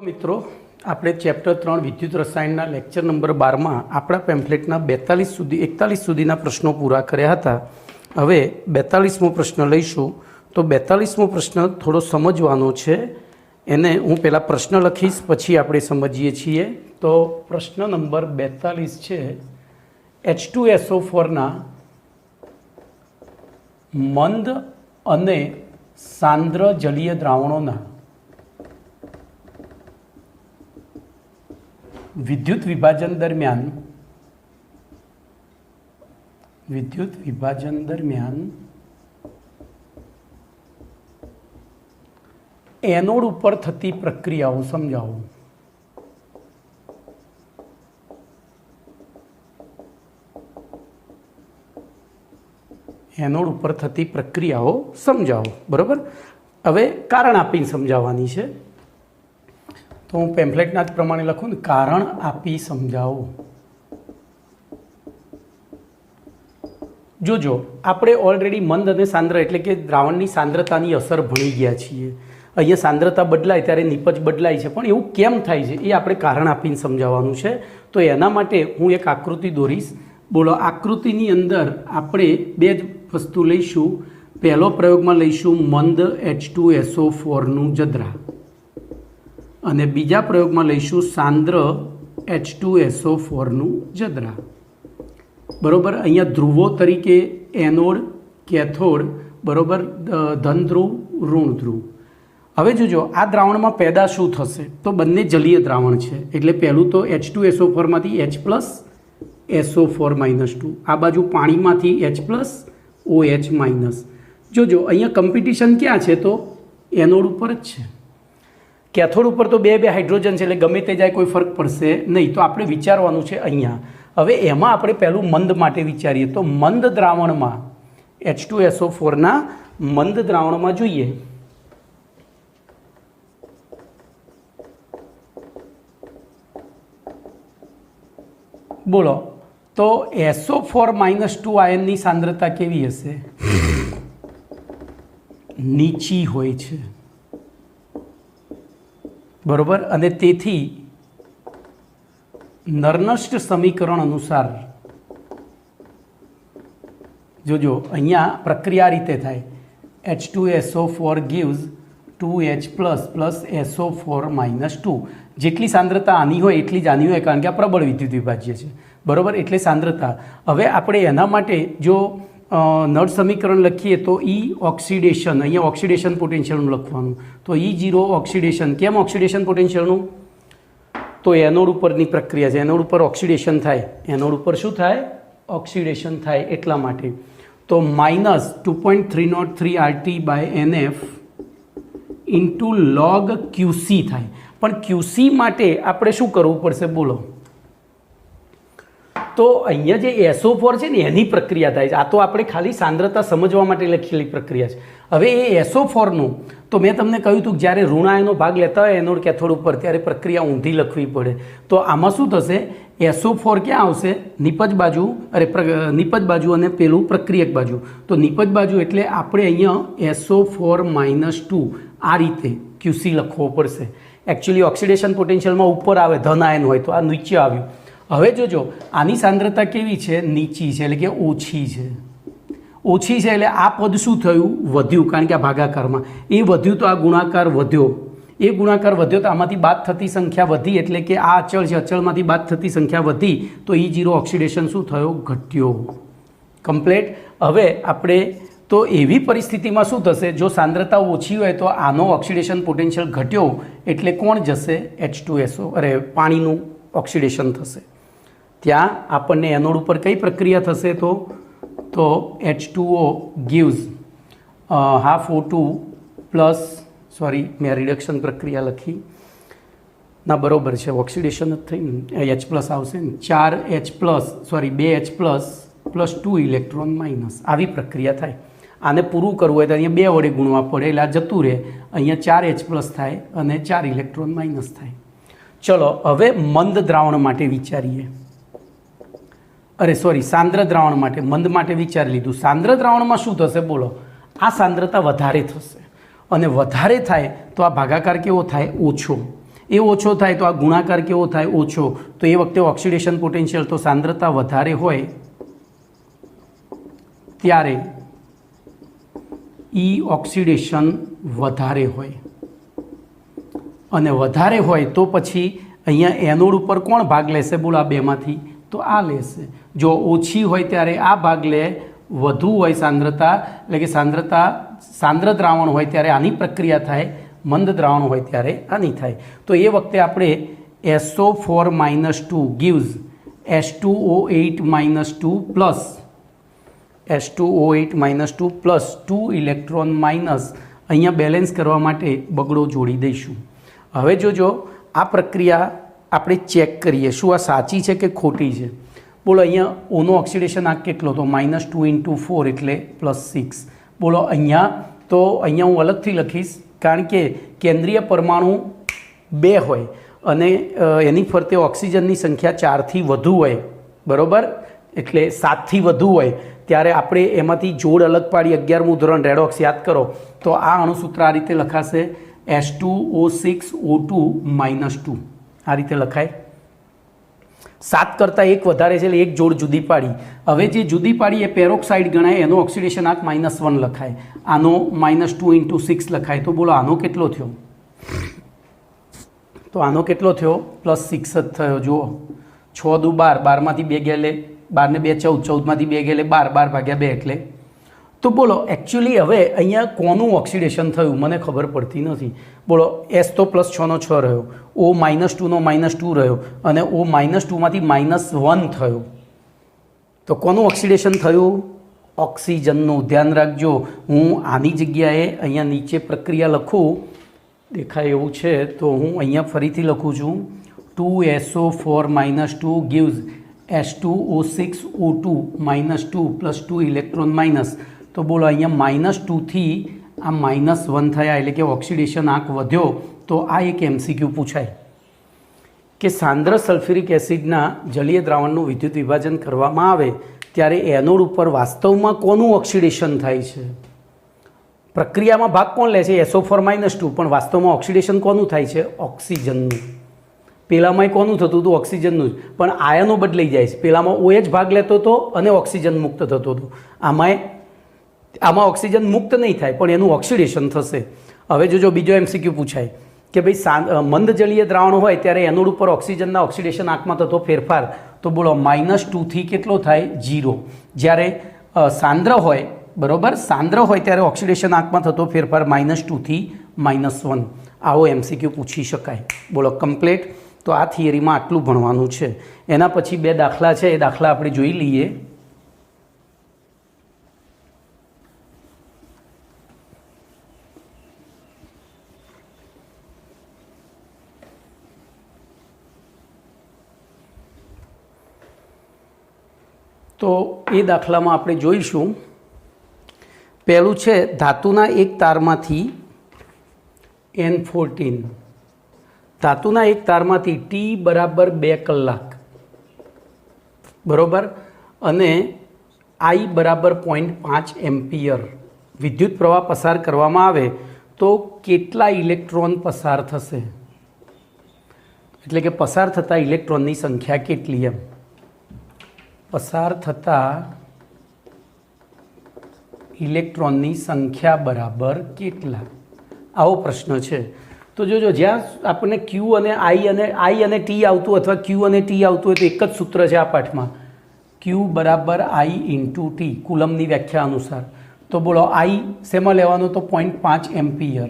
મિત્રો આપણે ચેપ્ટર 3 વિદ્યુત રસાયણના લેક્ચર નંબર 12 માં આપણા પેમ્ફલેટના 41 સુધીના પ્રશ્નો પૂરા કર્યા હતા। હવે 42મો પ્રશ્ન લઈશું। તો 42મો પ્રશ્ન થોડો સમજવાનો છે, એને હું પહેલાં પ્રશ્ન લખીશ પછી આપણે સમજીએ છીએ। તો પ્રશ્ન નંબર 42 છે, H2SO4 ના મંદ અને સાંદ્ર જલીય દ્રાવણોના વિદ્યુત વિભાજન દરમિયાન એનોડ ઉપર થતી પ્રક્રિયાઓ સમજાવો। એનોડ ઉપર થતી પ્રક્રિયાઓ સમજાવો, બરાબર। હવે કારણ આપીને સમજાવવાની છે, તો હું પેમ્ફલેટના જ પ્રમાણે લખું ને, કારણ આપી સમજાવો। જોજો, આપણે ઓલરેડી મંદ અને સાંદ્ર એટલે કે દ્રાવણની સાંદ્રતાની અસર ભણી ગયા છીએ। અહીંયા સાંદ્રતા બદલાય ત્યારે નિપજ બદલાય છે, પણ એવું કેમ થાય છે એ આપણે કારણ આપીને સમજાવવાનું છે। તો એના માટે હું એક આકૃતિ દોરીશ। બોલો, આકૃતિની અંદર આપણે બે જ વસ્તુ લઈશું। પહેલો પ્રયોગમાં લઈશું મંદ H2SO4નું જદ્રા, અને બીજા પ્રયોગમાં લઈશું સાંદ્ર H2SO4નું જદ્રા, બરાબર। અહીંયા ધ્રુવો તરીકે એનોડ, કેથોડ, બરાબર, ધન ધ્રુવ, ઋણ ધ્રુવ। હવે જોજો, આ દ્રાવણમાં પેદા શું થશે? તો બંને જલીય દ્રાવણ છે, એટલે પહેલું તો H2SO4માંથી H+, SO4-2, આ બાજુ પાણીમાંથી H+, OH-। જોજો, અહીંયા કોમ્પિટિશન ક્યાં છે? તો એનોડ ઉપર જ છે। કેથોડ ઉપર તો બે હાઇડ્રોજન છે, એટલે ગમે તે જાય કોઈ ફરક પડશે નહીં। તો આપણે વિચારવાનું છે અહીંયા। હવે એમાં આપણે પહેલું મંદ માટે વિચારીએ, તો મંદ દ્રાવણમાં H2SO4ના મંદ દ્રાવણમાં જોઈએ બોલો, તો SO4-2 આયનની સાંદ્રતા કેવી હશે? નીચી હોય છે, બરોબર। અને તેથી નર્નસ્ટ સમીકરણ અનુસાર જોજો, અહીંયા પ્રક્રિયા રીતે થાય, H2SO4 gives 2H++ SO4-2। જેટલી સાંદ્રતા આની હોય એટલી જ આની હોય, કારણ કે આ પ્રબળ વિદ્યુત વિભાજ્ય છે, બરોબર। એટલે સાંદ્રતા, હવે આપણે એના માટે જો નળ સમીકરણ લખીએ તો ઓક્સિડેશન, અહીંયા ઓક્સિડેશન પોટેન્શિયલનું લખવાનું, તો E0 ઓક્સિડેશન। કેમ ઓક્સિડેશન પોટેન્શિયલનું? તો એનોડ ઉપરની પ્રક્રિયા છે, એનોડ ઉપર ઓક્સિડેશન થાય, એનોડ ઉપર શું થાય? ઓક્સિડેશન થાય, એટલા માટે। તો -2.303 RT/NF ઇન્ટુ log QC થાય। પણ QC માટે આપણે શું કરવું પડશે? બોલો, તો અહીંયા જે SO4 છે ને એની પ્રક્રિયા થાય છે। આ તો આપણે ખાલી સાંદ્રતા સમજવા માટે લખેલી પ્રક્રિયા છે। હવે એ SO4નું તો મેં તમને કહ્યું હતું, જ્યારે ઋણાયનો ભાગ લેતા હોય એનોડ કેથોડ ઉપર, ત્યારે પ્રક્રિયા ઊંધી લખવી પડે। તો આમાં શું થશે? SO4 ક્યાં આવશે? નિપજ બાજુ, નિપજ બાજુ અને પેલું પ્રક્રિયક બાજુ। તો નિપજ બાજુ એટલે આપણે અહીંયા SO4-2 આ રીતે QC લખવો પડશે। એકચ્યુઅલી ઓક્સિડેશન પોટેન્શિયલમાં ઉપર આવે, ધન આયન હોય, તો આ નીચે આવ્યું। હવે જોજો, આની સાંદ્રતા કેવી છે? નીચી છે, એટલે કે ઓછી છે। ઓછી છે એટલે આ પદ શું થયું? વધ્યું, કારણ કે આ ભાગાકારમાં એ વધ્યું, તો આ ગુણાકાર વધ્યો, એ ગુણાકાર વધ્યો તો આમાંથી બાદ થતી સંખ્યા વધી, એટલે કે આ અચળ છે, અચળમાંથી બાદ થતી સંખ્યા વધી, તો E0 ઓક્સિડેશન શું થયો? ઘટ્યો, કમ્પ્લેટ। હવે આપણે તો એવી પરિસ્થિતિમાં શું થશે? જો સાંદ્રતા ઓછી હોય તો આનો ઓક્સિડેશન પોટેન્શિયલ ઘટ્યો, એટલે કોણ જશે? H2SO, પાણીનું ઓક્સિડેશન થશે। ત્યાં આપણને એનોડ ઉપર કઈ પ્રક્રિયા થશે? તો H2O gives half O2 plus, sorry મેં રિડક્શન પ્રક્રિયા લખી ના, બરોબર છે, ઓક્સિડેશન જ થઈ ને, H+ આવશે ને, 2H+ પ્લસ 2 ઇલેક્ટ્રોન માઇનસ, આવી પ્રક્રિયા થાય। આને પૂરું કરવું હોય તો અહીંયા 2 વડે ગુણવા પડે, એટલે આ જતું રહે, અહીંયા 4H+ થાય અને 4 ઇલેક્ટ્રોન માઇનસ થાય। ચલો, હવે મંદ દ્રાવણ માટે વિચારીએ। સાંદ્ર દ્રાવણ માટે, મંદ માટે વિચારી લીધું। સાંદ્ર દ્રાવણમાં શું થશે? બોલો, આ સાંદ્રતા વધારે થશે, અને વધારે થાય તો આ ભાગાકાર કેવો થાય? ઓછો। એ ઓછો થાય તો આ ગુણાકાર કેવો થાય? ઓછો. તો એ વખતે ઓક્સિડેશન પોટેન્શિયલ, તો સાંદ્રતા વધારે હોય ત્યારે ઈ ઓક્સિડેશન વધારે હોય, અને વધારે હોય તો પછી અહીંયા એનોડ ઉપર કોણ ભાગ લેશે? બોલો આ બેમાંથી, તો આ લેશે. જો ઓછી હોય ત્યારે આ ભાગ લે, વધુ હોય સાંદ્રતા, એટલે કે સાંદ્ર દ્રાવણ હોય ત્યારે આની પ્રક્રિયા થાય, મંદ દ્રાવણ હોય ત્યારે આની થાય. તો એ વખતે આપણે SO4-2 gives H2O8-2 plus H2O8-2 plus 2 electron minus અહીંયા બેલેન્સ કરવા માટે બગડો જોડી દઈશું. હવે જોજો આ પ્રક્રિયા આપણે ચેક કરીએ શું આ સાચી છે કે ખોટી છે. બોલો અહીંયા ઓનો ઓક્સિડેશન આ કેટલો? તો -2 × 4 એટલે +6. બોલો અહીંયા, તો અહીંયા હું અલગથી લખીશ, કારણ કે કેન્દ્રીય પરમાણુ 2 હોય અને એની ફરતે ઓક્સિજનની સંખ્યા 4થી વધુ હોય, બરાબર, એટલે 7થી વધુ હોય ત્યારે આપણે એમાંથી જોડ અલગ પાડી 11મું ધોરણ રેડોક્સ યાદ કરો તો આ અણુસૂત્ર આ રીતે લખાશે H2O6O2-2 આ રીતે લખાય. 7 કરતાં 1 વધારે છે એટલે એક જોડ જુદી પાડી. હવે જે જુદી પાડી એ પેરોક્સાઇડ ગણાય, એનો ઓક્સિડેશન આંક -1 લખાય, આનો -2 × 6 લખાય. તો બોલો આનો કેટલો થયો? તો આનો કેટલો થયો? +6 જ થયો. જુઓ 6 દુ 12, 12માંથી 2 ગયા એટલે 12 ને 2 14, 14માંથી 2 ગયા એટલે 12, 12 ભાગ્યા 2 એટલે. તો બોલો એકચ્યુઅલી હવે અહીંયા કોનું ઓક્સિડેશન થયું મને ખબર પડતી નથી. બોલો S તો +6 નો 6 રહ્યો, O -2 નો -2 રહ્યો, અને O -2માંથી -1 થયો. તો કોનું ઓક્સિડેશન થયું? ઓક્સિજનનું. ધ્યાન રાખજો, હું આની જગ્યાએ અહીંયા નીચે પ્રક્રિયા લખું, દેખાય એવું છે તો હું અહીંયા ફરીથી લખું છું. 2SO4-2 gives H2O6O2-2 plus 2 electron minus. તો બોલો અહીંયા -2થી આ -1 થયા એટલે કે ઓક્સિડેશન આંક વધ્યો. તો આ એક MCQ પૂછાય કે સાંદ્ર સલ્ફ્યુરિક એસિડના જલીય દ્રાવણનું વિદ્યુત વિભાજન કરવામાં આવે ત્યારે એનોડ ઉપર વાસ્તવમાં કોનું ઓક્સિડેશન થાય છે? પ્રક્રિયામાં ભાગ કોણ લે છે? SO4-2, પણ વાસ્તવમાં ઓક્સિડેશન કોનું થાય છે? ઓક્સિજનનું. પેલામાં કોનું થતું હતું? ઓક્સિજનનું જ, પણ આયનો બદલાઈ જાય છે. પેલામાં OH ભાગ લેતો હતો અને ઓક્સિજન મુક્ત થતો હતો. આમાં ઓક્સિજન મુક્ત નહીં થાય પણ એનું ઓક્સિડેશન થશે. હવે જો બીજો MCQ પૂછાય કે ભાઈ મંદ જલીય દ્રાવણ હોય ત્યારે એનોડ ઉપર ઓક્સિજનના ઓક્સિડેશન આંકમાં થતો ફેરફાર. તો બોલો -2થી કેટલો થાય? 0. જ્યારે સાંદ્ર હોય, બરાબર, સાંદ્ર હોય ત્યારે ઓક્સિડેશન આંકમાં થતો ફેરફાર -2થી -1. આવો MCQ પૂછી શકાય. બોલો કમ્પ્લીટ. તો આ થિયરીમાં આટલું ભણવાનું છે. એના પછી 2 દાખલા છે, એ દાખલા આપણે જોઈ લઈએ. તો એ દાખલામાં આપણે જોઈશું, પહેલું છે ધાતુના એક તારમાંથી N14, ધાતુના એક તારમાંથી T બરાબર 2 કલાક, બરાબર, અને I બરાબર 0.5 એમ્પિયર વિદ્યુત પ્રવાહ પસાર કરવામાં આવે તો કેટલા ઇલેક્ટ્રોન પસાર થશે? એટલે કે પસાર થતા ઇલેક્ટ્રોનની સંખ્યા કેટલી? એમ પસાર થતા ઇલેક્ટ્રોનની સંખ્યા બરાબર કેટલા? આવો પ્રશ્ન છે. તો જોજો, જ્યાં આપણને Q અને I અને T આવતું અથવા Q અને T આવતું હોય તો એક જ સૂત્ર છે આ પાઠમાં, Q બરાબર I × T કુલમની વ્યાખ્યા અનુસાર. તો બોલો I શેમાં લેવાનો? તો 0.5 એમ્પિયર,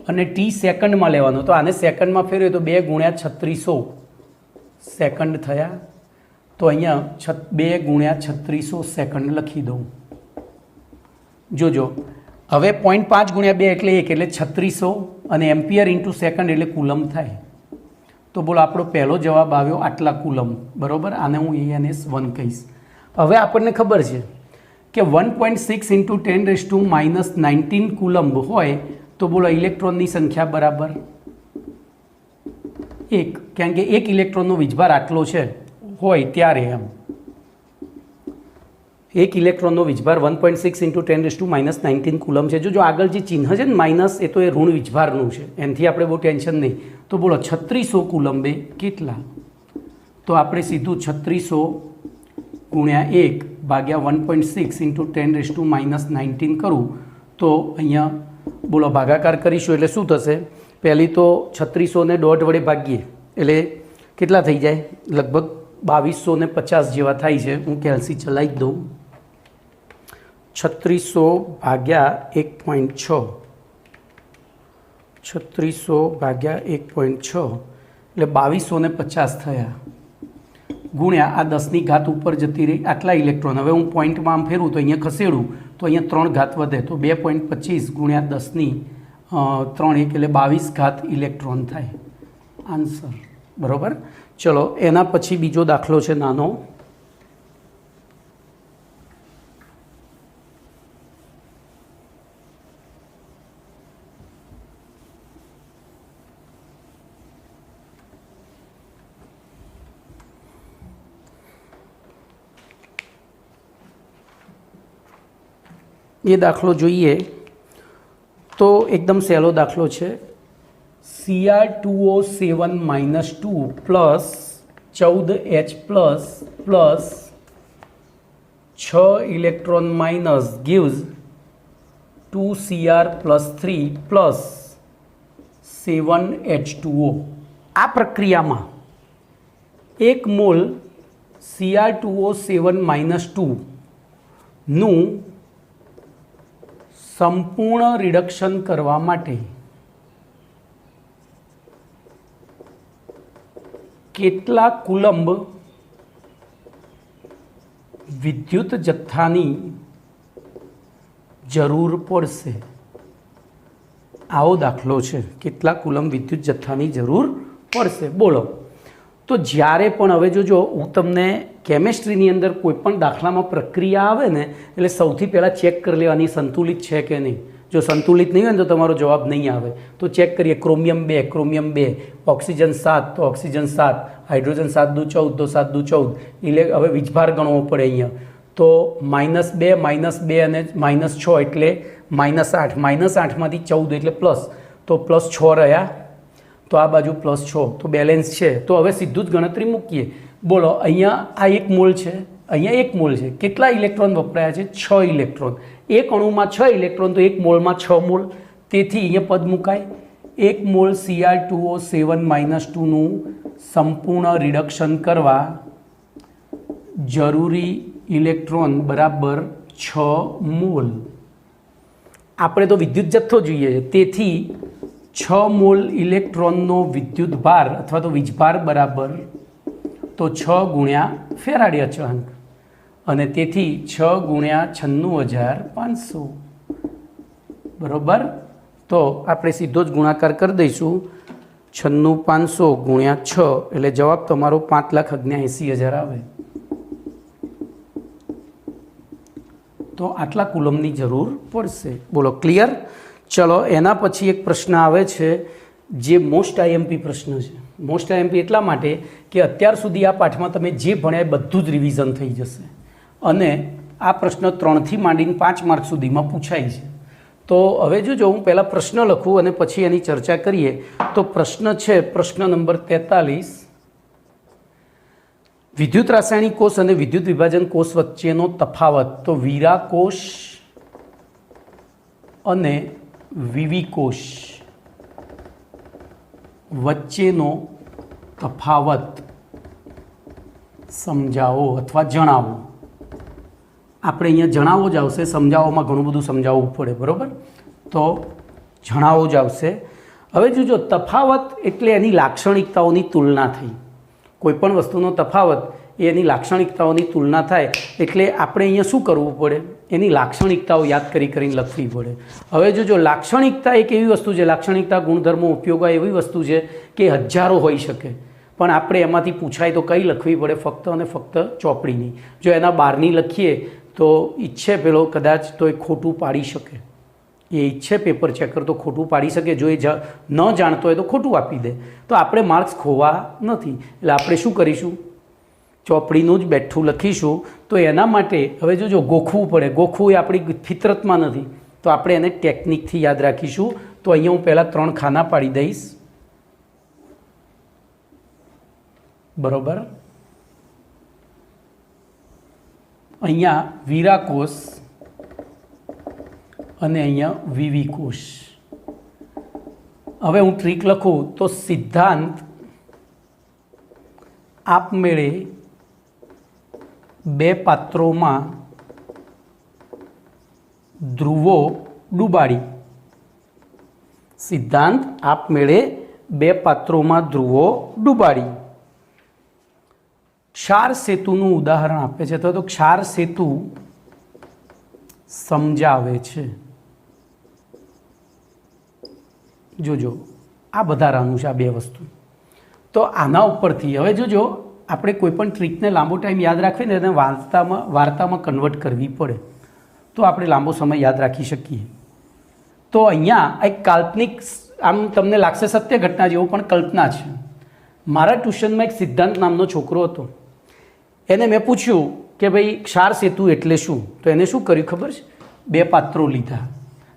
અને T સેકન્ડમાં લેવાનો. તો આને સેકન્ડમાં ફેરવીએ તો 2 × 3600 સેકન્ડ થયા. તો અહીંયા 2 × 3600 સેકન્ડ લખી દઉં. જોજો હવે 0.5 × 2 એટલે 1 એટલે 3600, અને એમ્પિયર × સેકન્ડ એટલે કુલમ થાય. તો બોલો આપણો પહેલો જવાબ આવ્યો આટલા કુલમ, બરાબર. આને હું ANS1 કહીશ. હવે આપણને ખબર છે કે 1.6 × 10⁻⁹ કુલમ હોય તો બોલો ઇલેક્ટ્રોનની સંખ્યા બરાબર 1, કારણ કે 1 ઇલેક્ટ્રોનનો વીજભાર આટલો છે હોય ત્યારે. એમ એક ઇલેક્ટ્રોનનો વીજભાર 1.6 × 10⁻⁻19 કુલમ છે. જો આગળ જે ચિહ્ન છે ને માઇનસ, એ તો એ ઋણ વીજભારનું છે, એનાથી આપણે બહુ ટેન્શન નહીં. તો બોલો 3600 કુલંબે કેટલા? તો આપણે સીધું 3600 ગુણ્યા 1 ભાગ્યા 1.6 × 10⁻⁻19 કરું તો અહીંયા બોલો ભાગાકાર કરીશું એટલે શું થશે? પહેલી તો 3600 ને દોઢ વડે ભાગીએ એટલે કેટલા થઈ જાય? લગભગ 2250 જેવા થાય છે. હું કેલ્સી ચલાવી જ દઉં. 3600 ભાગ્યા 1.6, 3600 ભાગ્યા 1.6 એટલે 2250 થયા, ગુણ્યા આ 10ની ઘાત ઉપર જતી રહી આટલા ઇલેક્ટ્રોન. હવે હું પોઈન્ટમાં આમ ફેરવું તો અહીંયા ખસેડું તો અહીંયા 3 ઘાત વધે, તો 2.25 ગુણ્યા 10ની 3 એટલે 22 ઘાત ઇલેક્ટ્રોન થાય આન્સર. બરાબર. ચલો એના પછી બીજો દાખલો છે નાનો. એ દાખલો જોઈએ તો એકદમ સહેલો દાખલો છે. Cr2O7-2 plus 14H plus 6 electron minus gives 2Cr + 3 plus 7H2O. આ પ્રક્રિયામાં 1 મોલ Cr2O7-2 નું સંપૂર્ણ રિડક્શન કરવા માટે કેટલા કુલંબ વિદ્યુત જથ્થાની જરૂર પડશે? આવો દાખલો છે. કેટલા કુલંબ વિદ્યુત જથ્થાની જરૂર પડશે? બોલો. તો જ્યારે પણ હવે જોજો, હું તમને કેમેસ્ટ્રીની અંદર કોઈ પણ દાખલામાં પ્રક્રિયા આવે ને એટલે સૌથી પહેલાં ચેક કરી લેવાની સંતુલિત છે કે નહીં. જો સંતુલિત નહીં હોય ને તો તમારો જવાબ નહીં આવે. તો ચેક કરીએ. ક્રોમિયમ 2, ઓક્સિજન 7 તો ઓક્સિજન 7, હાઇડ્રોજન 7 દુ 14 તો 7 દુ 14. હવે વીજભાર ગણવો પડે અહીંયા. તો -2 અને -6 એટલે -8. -8માંથી 14 એટલે પ્લસ, તો +6 રહ્યા. તો આ બાજુ +6, તો બેલેન્સ છે. તો હવે સીધું જ ગણતરી મૂકીએ. બોલો અહીંયા આ 1 મોલ છે, અહીંયા 1 મોલ છે. કેટલા ઇલેક્ટ્રોન વપરાયા છે? 6 ઇલેક્ટ્રોન. એક અણુમાં 6 ઇલેક્ટ્રોન તો 1 મોલમાં 6 મોલ. તેથી અહીંયા પદ મુકાય. 1 મોલ Cr2O7-2 નું સંપૂર્ણ રિડક્શન કરવા જરૂરી ઇલેક્ટ્રોન બરાબર 6 મોલ. આપણે તો વિદ્યુત જથ્થો જોઈએ છે, તેથી 6 મોલ ઇલેક્ટ્રોનનો વિદ્યુત ભાર અથવા તો વીજભાર બરાબર તો 6 ગુણ્યા ફેરાડે અચળાંક, અને તેથી 6 ગુણ્યા 96500. બરાબર. તો આપણે સીધો જ ગુણાકાર કરી દઈશું. 96500 ગુણ્યા 6 એટલે જવાબ તમારો 5,79,000 આવે. તો આટલા કુલમની જરૂર પડશે. બોલો ક્લિયર? ચલો એના પછી એક પ્રશ્ન આવે છે જે મોસ્ટ આઈએમપી પ્રશ્ન છે. મોસ્ટ આઈએમપી એટલા માટે કે અત્યાર સુધી આ પાઠમાં તમે જે ભણ્યા એ બધું જ રિવિઝન થઈ જશે, અને આ પ્રશ્ન 3થી માંડીને 5 માર્ક સુધીમાં પૂછાય છે. તો હવે જો હું પહેલાં પ્રશ્ન લખું અને પછી એની ચર્ચા કરીએ. તો પ્રશ્ન છે પ્રશ્ન નંબર 43. વિદ્યુત રાસાયણિક કોષ અને વિદ્યુત વિભાજન કોષ વચ્ચેનો તફાવત. તો વીરા કોષ અને વિવી કોષ વચ્ચેનો તફાવત સમજાવો અથવા જણાવો. આપણે અહીંયા જણાવો જ આવશે, સમજાવવામાં ઘણું બધું સમજાવવું પડે. બરાબર. તો જણાવો જ આવશે. હવે જોજો, તફાવત એટલે એની લાક્ષણિકતાઓની તુલના થઈ. કોઈપણ વસ્તુનો તફાવત એ એની લાક્ષણિકતાઓની તુલના થાય. એટલે આપણે અહીંયા શું કરવું પડે? એની લાક્ષણિકતાઓ યાદ કરીને લખવી પડે. હવે જોજો, લાક્ષણિકતા એક એવી વસ્તુ છે, લાક્ષણિકતા ગુણધર્મો ઉપયોગો એવી વસ્તુ છે કે હજારો હોઈ શકે, પણ આપણે એમાંથી પૂછાય તો કઈ લખવી પડે? ફક્ત અને ફક્ત ચોપડીની. જો એના બહારની લખીએ તો ઈચ્છે પેલો કદાચ તો એ ખોટું પાડી શકે. એ ઈચ્છે પેપર ચેકર તો ખોટું પાડી શકે. જો એ ન જાણતો હોય તો ખોટું આપી દે. તો આપણે માર્ક્સ ખોવા નથી. એટલે આપણે શું કરીશું? ચોપડીનું જ બેઠું લખીશું. તો એના માટે હવે જો ગોખવું પડે. ગોખવું એ આપણી ફિતરતમાં નથી, તો આપણે એને ટેકનિકથી યાદ રાખીશું. તો અહીંયા હું પહેલાં 3 ખાના પાડી દઈશ, બરાબર. અહીંયા વીરાકોષ અને અહીંયા વિવી કોષ. હવે હું ટ્રીક લખું તો સિદ્ધાંત આપમેળે 2 પાત્રોમાં ધ્રુવો ડૂબાડી. સિદ્ધાંત આપમેળે 2 પાત્રોમાં ધ્રુવો ડૂબાડી. ક્ષાર સેતુનું ઉદાહરણ આપે છે, તો ક્ષાર સેતુ સમજાવે છે. જોજો આ વધારાનું છે આ 2 વસ્તુ. તો આના ઉપરથી હવે જોજો આપણે કોઈ પણ ટ્રીકને લાંબો ટાઈમ યાદ રાખવી ને એને વાર્તામાં કન્વર્ટ કરવી પડે, તો આપણે લાંબો સમય યાદ રાખી શકીએ. તો અહીંયા એક કાલ્પનિક, આમ તમને લાગશે સત્ય ઘટના જેવું, પણ કલ્પના છે. મારા ટ્યુશનમાં એક સિદ્ધાંત નામનો છોકરો હતો. એને મેં પૂછ્યું કે ભાઈ ક્ષાર સેતુ એટલે શું? તો એને શું કર્યું ખબર છે? 2 પાત્રો લીધા,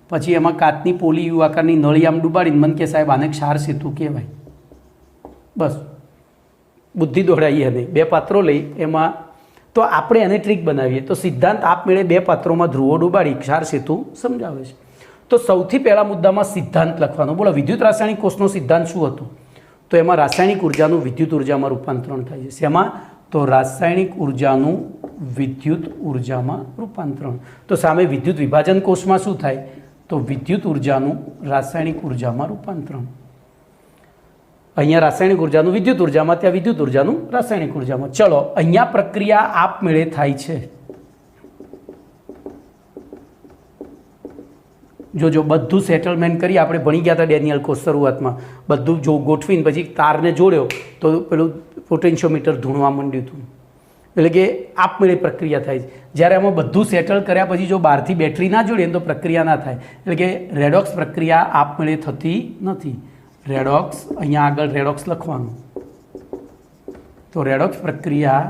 પછી એમાં કાચની પોલી યુ આકારની નળી આમ ડૂબાડીને મને કે સાહેબ આને ક્ષાર સેતુ કહેવાય. બસ બુદ્ધિ દોડાવી એને. 2 પાત્રો લઈ એમાં, તો આપણે એને ટ્રીક બનાવીએ. તો સિદ્ધાંત આપમેળે 2 પાત્રોમાં ધ્રુવો ડૂબાડી ક્ષાર સેતુ સમજાવે છે. તો સૌથી પહેલા મુદ્દામાં સિદ્ધાંત લખવાનો. બોલો વિદ્યુત રાસાયણિક કોષનો સિદ્ધાંત શું હતો? તો એમાં રાસાયણિક ઉર્જાનું વિદ્યુત ઉર્જામાં રૂપાંતરણ થાય છે. શેમાં? તો રાસાયણિક ઉર્જાનું વિદ્યુત ઉર્જામાં રૂપાંતરણ. તો સામે વિદ્યુત વિભાજન કોષમાં શું થાય? તો વિદ્યુત ઉર્જાનું રાસાયણિક ઉર્જામાં રૂપાંતરણ. અહીંયા રાસાયણિક ઉર્જાનું વિદ્યુત ઉર્જામાં, ત્યાં વિદ્યુત ઉર્જાનું રાસાયણિક ઉર્જામાં. ચલો અહીંયા પ્રક્રિયા આપમેળે થાય છે. જો બધું સેટલમેન્ટ કરી આપણે ભણી ગયા હતા ડેનિયલ કોષ શરૂઆતમાં, બધું જો ગોઠવીને પછી તારને જોડ્યો તો પેલું પોટેન્શિયોમીટર ધૂણવા માંડ્યું હતું. એટલે કે આપમેળે પ્રક્રિયા થાય છે. જ્યારે આમાં બધું સેટલ કર્યા પછી જો બહારથી બેટરી ના જોડીએ તો પ્રક્રિયા ના થાય. એટલે કે રેડોક્સ પ્રક્રિયા આપમેળે થતી નથી. રેડોક્સ, અહીંયા આગળ રેડોક્સ લખવાનું. તો રેડોક્સ પ્રક્રિયા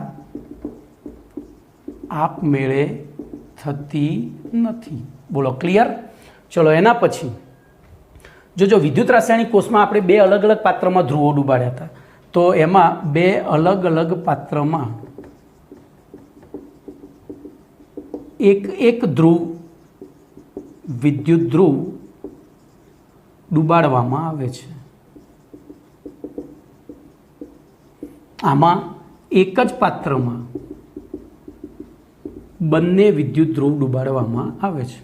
આપમેળે થતી નથી. બોલો ક્લિયર? ચલો એના પછી જો વિદ્યુત રાસાયણિક કોષમાં આપણે 2 અલગ અલગ પાત્રમાં ધ્રુવો ડૂબાડ્યા હતા. તો એમાં 2 અલગ અલગ પાત્રમાં એક ધ્રુવ વિદ્યુત ધ્રુવ ડૂબાડવામાં આવે છે. આમાં એક જ પાત્રમાં બંને વિદ્યુત ધ્રુવ ડૂબાડવામાં આવે છે.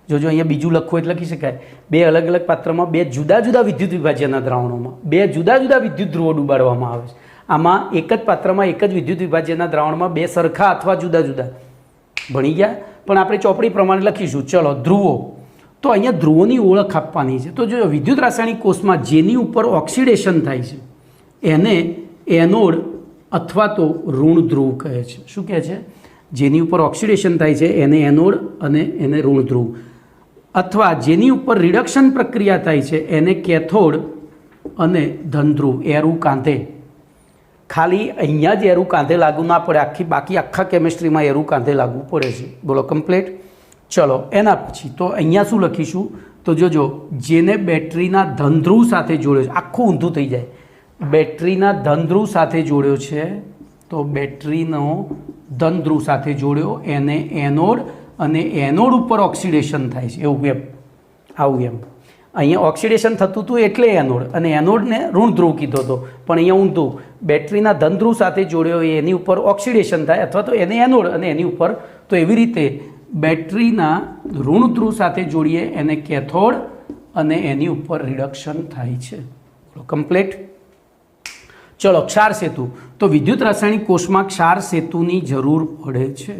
જોજો અહીંયા બીજું લખવું એટલે લખી શકાય 2 અલગ અલગ પાત્રમાં 2 જુદા જુદા વિદ્યુત વિભાજ્યના દ્રાવણોમાં 2 જુદા જુદા વિદ્યુત ધ્રુવો ડૂબાડવામાં આવે છે. આમાં એક જ પાત્રમાં એક જ વિદ્યુત વિભાજ્યના દ્રાવણમાં 2 સરખા અથવા જુદા જુદા. ભણી ગયા, પણ આપણે ચોપડી પ્રમાણે લખીશું. ચલો ધ્રુવો. તો અહીંયા ધ્રુવોની ઓળખ આપવાની છે. તો જો વિદ્યુત રાસાયણિક કોષમાં જેની ઉપર ઓક્સિડેશન થાય છે એને એનોડ અથવા તો ઋણ ધ્રુવ કહે છે. શું કહે છે? જેની ઉપર ઓક્સિડેશન થાય છે એને એનોડ અને એને ઋણ ધ્રુવ. અથવા જેની ઉપર રિડક્શન પ્રક્રિયા થાય છે એને કેથોડ અને ધન ધ્રુવ. એરું કાંધે, ખાલી અહીંયા જ એરું કાંધે લાગુ ના પડે, બાકી આખા કેમિસ્ટ્રીમાં એરું કાંધે લાગુ પડે છે. બોલો કમ્પ્લીટ? ચલો એના પછી તો અહીંયા શું લખીશું? તો જોજો જેને બેટરીના ધન ધ્રુવ સાથે જોડ્યો છે, આખું ઊંધું થઈ જાય. બેટરીના ધન ધ્રુવ સાથે જોડ્યો છે, તો બેટરીનો ધન ધ્રુવ સાથે જોડ્યો એને એનોડ, અને એનોડ ઉપર ઓક્સિડેશન થાય છે. એવું એમ આવું એમ અહીંયા ઓક્સિડેશન થતું હતું એટલે એનોડ, અને એનોડને ઋણ ધ્રુવ કીધો હતો. પણ અહીંયા ઊંધું, બેટરીના ધન ધ્રુવ સાથે જોડ્યો એની ઉપર ઓક્સિડેશન થાય, અથવા તો એને એનોડ અને એની ઉપર. તો એવી રીતે બેટરીના ઋણ ધ્રુવ સાથે જોડીએ એને કેથોડ અને એની ઉપર રિડક્શન થાય છે. કમ્પ્લીટ? ચલો ક્ષાર સેતુ. તો વિદ્યુત રાસાયણિક કોષમાં ક્ષાર સેતુની જરૂર પડે છે.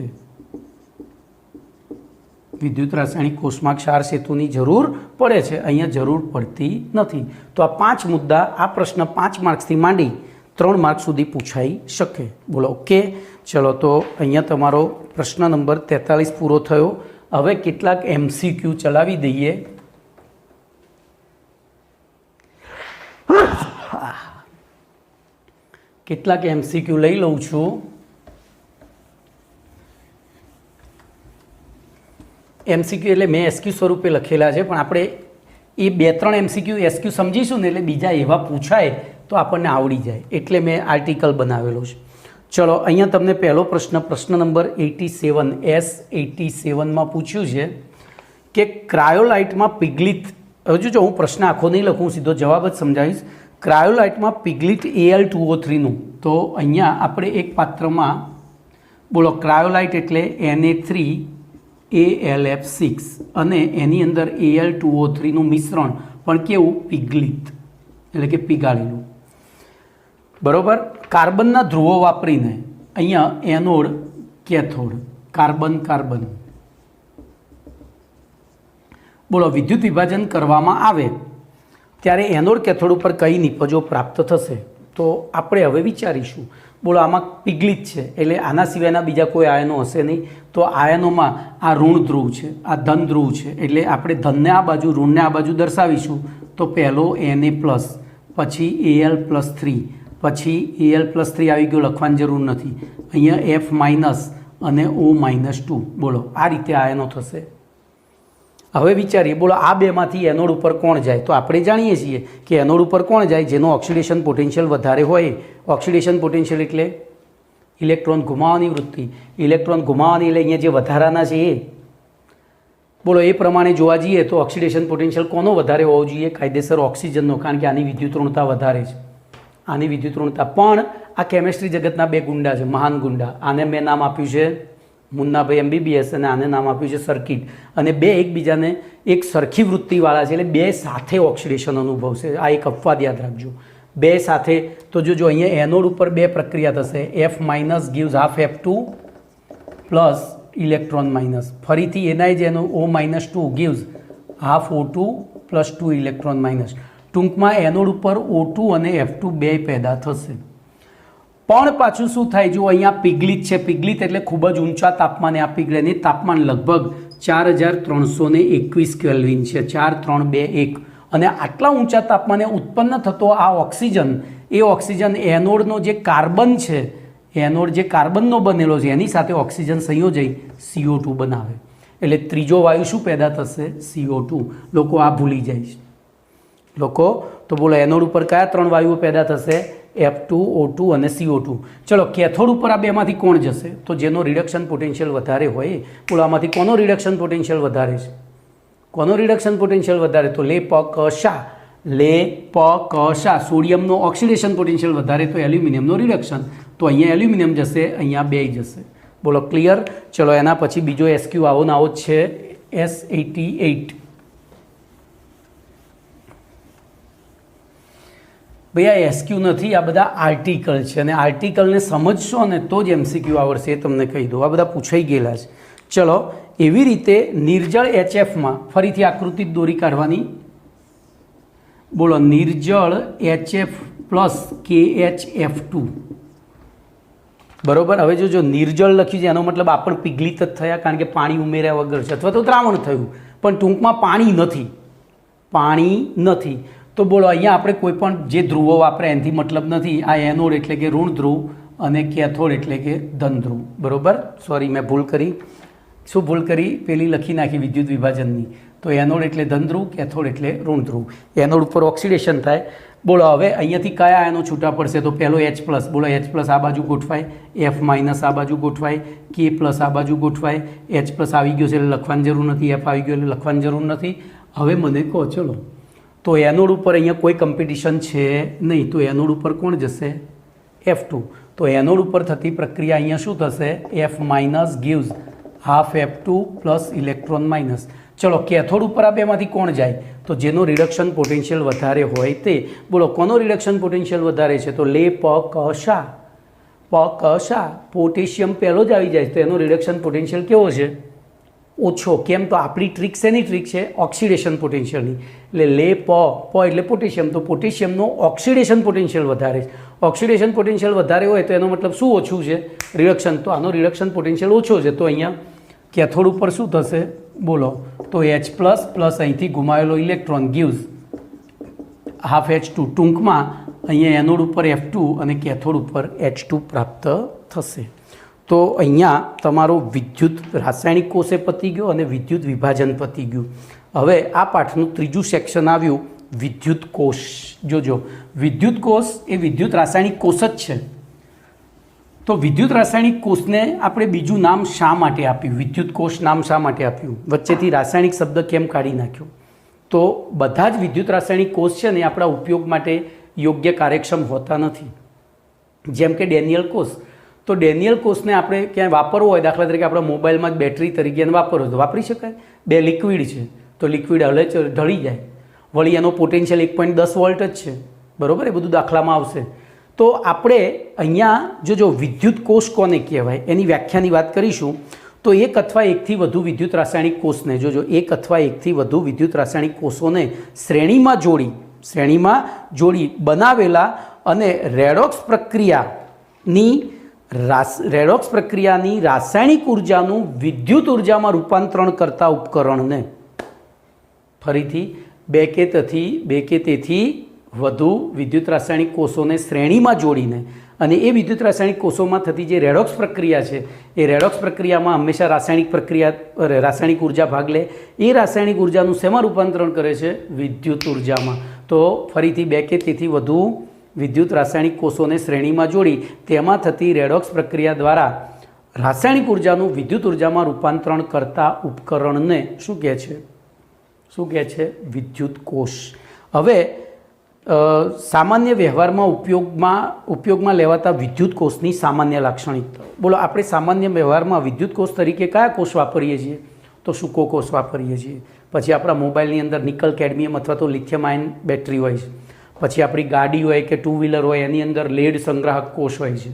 વિદ્યુત રાસાયણિક કોષમાં ક્ષાર સેતુની જરૂર પડે છે. અહીંયા જરૂર પડતી નથી. તો આ 5 મુદ્દા, આ પ્રશ્ન 5 માર્ક્સથી માંડી 3 માર્ક સુધી પૂછાઈ શકે. બોલો ઓકે? ચલો તો અહીંયા તમારો પ્રશ્ન નંબર 43 પૂરો થયો. હવે કેટલાક MCQ ચલાવી દઈએ. કેટલાક MCQ લઈ લઉં છું. MCQ એટલે મેં SQ સ્વરૂપે લખેલા છે, પણ આપણે એ 2-3 MCQ SQ સમજીશું ને એટલે બીજા એવા પૂછાય તો આપણને આવડી જાય, એટલે મેં આર્ટિકલ બનાવેલો છે. ચલો અહીંયા તમને પહેલો પ્રશ્ન નંબર 87 S87માં પૂછ્યું છે કે ક્રાયોલાઇટમાં પિગલિત, હજુ જો હું પ્રશ્ન આખો નહીં લખું, સીધો જવાબ જ સમજાવીશ. ક્રાયોલાઇટમાં પિગલિત Al2O3નું, તો અહીંયા આપણે એક પાત્રમાં બોલો ક્રાયોલાઇટ એટલે Na3AlF6 અને એની અંદર Al2O3નું મિશ્રણ, પણ કેવું? પિગલિત એટલે કે પીગાળેલું. બરોબર. કાર્બનના ધ્રુવો વાપરીને અહીંયા એનોડ કેથોડ, કાર્બન કાર્બન, બોલો વિદ્યુત વિભાજન કરવામાં આવે ત્યારે એનોડ કેથોડ ઉપર કઈ નિપજો પ્રાપ્ત થશે? તો આપણે હવે વિચારીશું. બોલો આમાં પિગલિત છે એટલે આના સિવાયના બીજા કોઈ આયનો હશે નહીં, તો આયનોમાં આ ઋણ ધ્રુવ છે, આ ધન ધ્રુવ છે, એટલે આપણે ધનને આ બાજુ ઋણને આ બાજુ દર્શાવીશું. તો પહેલો Na+, પછી Al+3, પછી Al+3 આવી ગયો, લખવાની જરૂર નથી. અહીંયા F- અને O-2. બોલો આ રીતે આયનો થશે. હવે વિચારીએ, બોલો આ બેમાંથી એનોડ ઉપર કોણ જાય? તો આપણે જાણીએ છીએ કે એનોડ ઉપર કોણ જાય? જેનો ઓક્સિડેશન પોટેન્શિયલ વધારે હોય. ઓક્સિડેશન પોટેન્શિયલ એટલે ઇલેક્ટ્રોન ઘુમાવવાની વૃત્તિ. ઇલેક્ટ્રોન ઘુમાવવાની એટલે અહીંયા જે વધારાના છે એ. બોલો એ પ્રમાણે જોવા જઈએ તો ઓક્સિડેશન પોટેન્શિયલ કોનો વધારે હોવો જોઈએ? કાયદેસર ઓક્સિજનનો, કારણ કે આની વિદ્યુત ઋણતા વધારે છે. આની વિદ્યુત ઋણતા. પણ આ કેમેસ્ટ્રી જગતના બે ગુંડા છે, મહાન ગુંડા. આને મેં નામ આપ્યું છે મુન્નાભાઈ MBBS અને આને નામ આપ્યું છે સર્કિટ. અને બે એકબીજાને એક સરખી વૃત્તિવાળા છે, એટલે બે સાથે ઓક્સિડેશન અનુભવશે. આ એક અપવાદ યાદ રાખજો, બે સાથે. તો જો અહીંયા એનોડ ઉપર બે પ્રક્રિયા થશે. F- gives half F2 plus electron minus. ફરીથી એના જ એનો O-2 gives half O2 plus 2 electron minus. ટૂંકમાં એનોડ ઉપર O2 અને F2 બે પેદા થશે. પણ પાછું શું થાય? જો અહીંયા પિગલિત છે, પિગલિત એટલે ખૂબ જ ઊંચા તાપમાને આ પીગળે. એની તાપમાન લગભગ 4321 કેલ્વિન છે, 4321. અને આટલા ઊંચા તાપમાને ઉત્પન્ન થતો આ ઓક્સિજન, એ ઓક્સિજન એનોડનો જે કાર્બન છે, એનોડ જે કાર્બનનો બનેલો છે એની સાથે ઓક્સિજન સંયોજઈ CO2 બનાવે. એટલે ત્રીજો વાયુ શું પેદા થશે? CO2. લોકો આ ભૂલી જાય છે લોકો. તો બોલો એનોડ ઉપર કયા 3 વાયુઓ પેદા થશે? F2, O2 અને CO2. ચલો કેથોડ ઉપર આ બેમાંથી કોણ જશે? તો જેનો રિડક્શન પોટેન્શિયલ વધારે હોય. બોલો આમાંથી કોનો રિડક્શન પોટેન્શિયલ વધારે છે? કોનો રિડક્શન પોટેન્શિયલ વધારે? તો લે-પ-ક-શા. સોડિયમનો ઓક્સિડેશન પોટેન્શિયલ વધારે, તો એલ્યુમિનિયમનો રિડક્શન. તો અહીંયા એલ્યુમિનિયમ જશે, અહીંયા બે જશે. બોલો ક્લિયર? ચલો એના પછી બીજો SQ આવો ને આવો જ છે, S88. ભાઈ આ SQ નથી, આ બધા આર્ટિકલ છે, અને આર્ટિકલને સમજશો ને તો જ MCQ આવડશે, એ તમને કહી દઉં. આ બધા પૂછાઈ ગયેલા છે. ચલો એવી રીતે નિર્જળ HFમાં ફરીથી આકૃતિ દોરી કાઢવાની. બોલો નિર્જળ HF પ્લસ KHF2. બરોબર. હવે જો નિર્જળ લખ્યું છે એનો મતલબ આપણે પિગલિત જ થયા, કારણ કે પાણી ઉમેર્યા વગર છે, અથવા તો દ્રાવણ થયું, પણ ટૂંકમાં પાણી નથી. તો બોલો અહીંયા આપણે કોઈ પણ જે ધ્રુવો વાપરે એનાથી મતલબ નથી. આ એનોડ એટલે કે ઋણ ધ્રુવ અને કેથોડ એટલે કે ધન ધ્રુવ. બરોબર. સોરી મેં ભૂલ કરી. શું ભૂલ કરી? પેલી લખી નાખી વિદ્યુત વિભાજનની. તો એનોડ એટલે ધન ધ્રુવ, કેથોડ એટલે ઋણ ધ્રુવ. એનોડ ઉપર ઓક્સિડેશન થાય. બોલો હવે અહીંયાથી કયા આયનો છૂટા પડશે? તો પહેલો H+. બોલો H+ આ બાજુ ગોઠવાય, F- આ બાજુ ગોઠવાય, K+ આ બાજુ ગોઠવાય. H+ આવી ગયો છે એટલે લખવાની જરૂર નથી, F આવી ગયો એટલે લખવાની જરૂર નથી. હવે મને કહો ચલો, તો એનોડ ઉપર અહીંયા કોઈ કોમ્પિટિશન છે નહીં, તો એનોડ ઉપર કોણ જશે? F2. તો એનોડ ઉપર થતી પ્રક્રિયા અહીંયા શું થશે? F- gives half F2 plus electron minus. ચલો કેથોડ ઉપર આ બેમાંથી કોણ જાય? તો જેનો રિડક્શન પોટેન્શિયલ વધારે હોય તે. બોલો કોનો રિડક્શન પોટેન્શિયલ વધારે છે? તો લે-પ-ક-શા. પોટેશિયમ પહેલો જ આવી જાય, તો એનો રિડક્શન પોટેન્શિયલ કેવો છે? ઓછો. કેમ? તો આપણી ટ્રીક શેની ટ્રીક છે? ઓક્સિડેશન પોટેન્શિયલની. એટલે લે-પ એટલે પોટેશિયમ, તો પોટેશિયમનો ઓક્સિડેશન પોટેન્શિયલ વધારે છે. ઓક્સિડેશન પોટેન્શિયલ વધારે હોય તો એનો મતલબ શું ઓછું છે? રિડક્શન. તો આનો રિડક્શન પોટેન્શિયલ ઓછો છે, તો અહીંયા કેથોડ ઉપર શું થશે? બોલો તો H+ પ્લસ અહીંથી ગુમાવેલો ઇલેક્ટ્રોન gives half H2. ટૂંકમાં અહીંયા એનોડ ઉપર F2 અને કેથોડ ઉપર H2 પ્રાપ્ત થશે. તો અહીંયા તમારો વિદ્યુત રાસાયણિક કોષ એ પતી ગયો અને વિદ્યુત વિભાજન પતી ગયું. હવે આ પાઠનું ત્રીજું સેક્શન આવ્યું વિદ્યુત કોષ. જોજો, વિદ્યુત કોષ એ વિદ્યુત રાસાયણિક કોષ જ છે. તો વિદ્યુત રાસાયણિક કોષને આપણે બીજું નામ શા માટે આપ્યું? વિદ્યુત કોષ નામ શા માટે આપ્યું? વચ્ચેથી રાસાયણિક શબ્દ કેમ કાઢી નાખ્યો? તો બધા જ વિદ્યુત રાસાયણિક કોષ છે ને આપણા ઉપયોગ માટે યોગ્ય કાર્યક્ષમ હોતા નથી. જેમ કે ડેનિયલ કોષ, તો ડેનિયલ કોષને આપણે ક્યાંય વાપરવો હોય, દાખલા તરીકે આપણા મોબાઈલમાં જ બેટરી તરીકે વાપરવો તો વાપરી શકાય. બે લિક્વિડ છે તો લિક્વિડ હલે ઢળી જાય, વળી એનો પોટેન્શિયલ 1.10 વોલ્ટ જ છે, બરાબર? એ બધું દાખલામાં આવશે. તો આપણે અહીંયા જો વિદ્યુત કોષ કોને કહેવાય એની વ્યાખ્યાની વાત કરીશું. તો એક અથવા એકથી વધુ વિદ્યુત રાસાયણિક કોષને એક અથવા એકથી વધુ વિદ્યુત રાસાયણિક કોષોને શ્રેણીમાં જોડી બનાવેલા અને રેડોક્સ પ્રક્રિયાની રાસાયણિક ઉર્જાનું વિદ્યુત ઉર્જામાં રૂપાંતરણ કરતા ઉપકરણને, ફરીથી બે કે તેથી વધુ વિદ્યુત રાસાયણિક કોષોને શ્રેણીમાં જોડીને, અને એ વિદ્યુત રાસાયણિક કોષોમાં થતી જે રેડોક્સ પ્રક્રિયા છે એ રેડોક્સ પ્રક્રિયામાં હંમેશા રાસાયણિક ઉર્જા ભાગ લે. એ રાસાયણિક ઉર્જાનું શેમાં રૂપાંતરણ કરે છે? વિદ્યુત ઉર્જામાં. તો ફરીથી બે કે તેથી વધુ વિદ્યુત રાસાયણિક કોષોને શ્રેણીમાં જોડી તેમાં થતી રેડોક્સ પ્રક્રિયા દ્વારા રાસાયણિક ઉર્જાનું વિદ્યુત ઉર્જામાં રૂપાંતરણ કરતા ઉપકરણને શું કહે છે? વિદ્યુત કોષ. હવે સામાન્ય વ્યવહારમાં ઉપયોગમાં લેવાતા વિદ્યુત કોષની સામાન્ય લાક્ષણિકતાઓ બોલો. આપણે સામાન્ય વ્યવહારમાં વિદ્યુત કોષ તરીકે કયા કોષ વાપરીએ છીએ? તો સૂકો કોષ વાપરીએ છીએ. પછી આપણા મોબાઈલની અંદર નિકલ કેડમિયમ અથવા તો લિથિયમ આયન બેટરી હોય છે. પછી આપણી ગાડી હોય કે ટુ વ્હીલર હોય એની અંદર લેડ સંગ્રાહક કોષ હોય છે.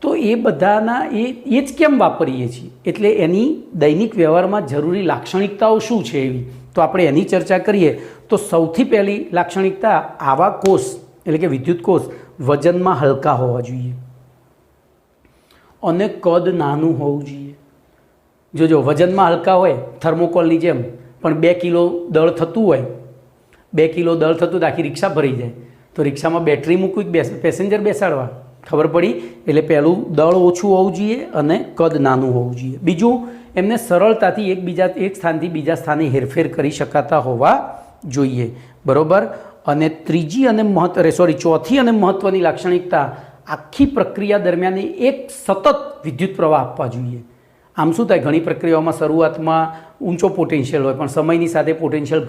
તો એ બધાના એ જ કેમ વાપરીએ છીએ? એટલે એની દૈનિક વ્યવહારમાં જરૂરી લાક્ષણિકતાઓ શું છે એવી, તો આપણે એની ચર્ચા કરીએ. તો સૌથી પહેલી લાક્ષણિકતા, આવા કોષ એટલે કે વિદ્યુત કોષ વજનમાં હલકા હોવા જોઈએ અને કદ નાનું હોવું જોઈએ. જોજો, વજનમાં હલકા હોય થર્મોકોલની જેમ, પણ 2 કિલો દળ થતું હોય, 2 કિલો દળ થતું તો આખી રિક્ષા ભરી જાય. તો રિક્ષામાં બેટરી મૂકવી કે પેસેન્જર બેસાડવા? ખબર પડી? એટલે પહેલું દળ ઓછું હોવું જોઈએ અને કદ નાનું હોવું જોઈએ. બીજું, એમને સરળતાથી એક સ્થાનથી બીજા સ્થાને હેરફેર કરી શકાતા હોવા જોઈએ, બરાબર? અને ચોથી અને મહત્ત્વની લાક્ષણિકતા, આખી પ્રક્રિયા દરમિયાન એક સતત વિદ્યુત પ્રવાહ આપવા જોઈએ. આમ શું થાય, ઘણી પ્રક્રિયાઓમાં શરૂઆતમાં ઊંચો પોટેન્શિયલ હોય પણ સમયની સાથે પોટેન્શિયલ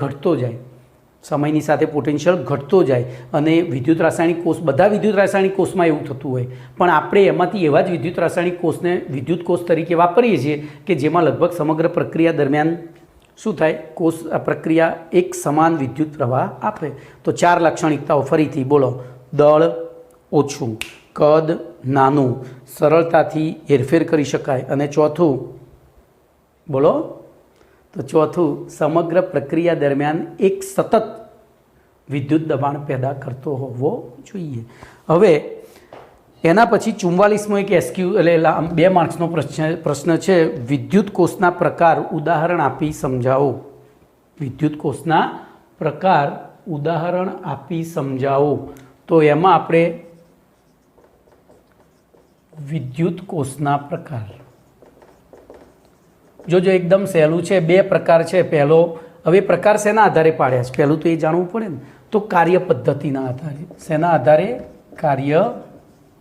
ઘટતો જાય અને વિદ્યુત રાસાયણિક કોષ, બધા વિદ્યુત રાસાયણિક કોષમાં એવું થતું હોય. પણ આપણે એમાંથી એવા જ વિદ્યુત રાસાયણિક કોષને વિદ્યુત કોષ તરીકે વાપરીએ છીએ કે જેમાં લગભગ સમગ્ર પ્રક્રિયા દરમિયાન શું થાય, પ્રક્રિયા એક સમાન વિદ્યુત પ્રવાહ આપે. તો 4 લાક્ષણિકતાઓ ફરીથી બોલો. દળ ઓછું, કદ નાનું, સરળતાથી હેરફેર કરી શકાય, અને ચોથું બોલો. તો ચોથું, સમગ્ર પ્રક્રિયા દરમિયાન એક સતત વિદ્યુત દબાણ પેદા કરતો હોવો જોઈએ. હવે એના પછી 44મો એક એસક્યુ એટલે 2 માર્ક્સનો પ્રશ્ન છે, વિદ્યુત કોષના પ્રકાર ઉદાહરણ આપી સમજાવો. વિદ્યુત કોષના પ્રકાર ઉદાહરણ આપી સમજાવો. તો એમાં આપણે વિદ્યુત કોષના પ્રકાર જોજો, એકદમ સહેલું છે. 2 પ્રકાર છે. પહેલો, હવે પ્રકાર શેના આધારે પાડ્યા છે પહેલું તો એ જાણવું પડે ને. તો કાર્ય પદ્ધતિના આધારે. શેના આધારે? કાર્ય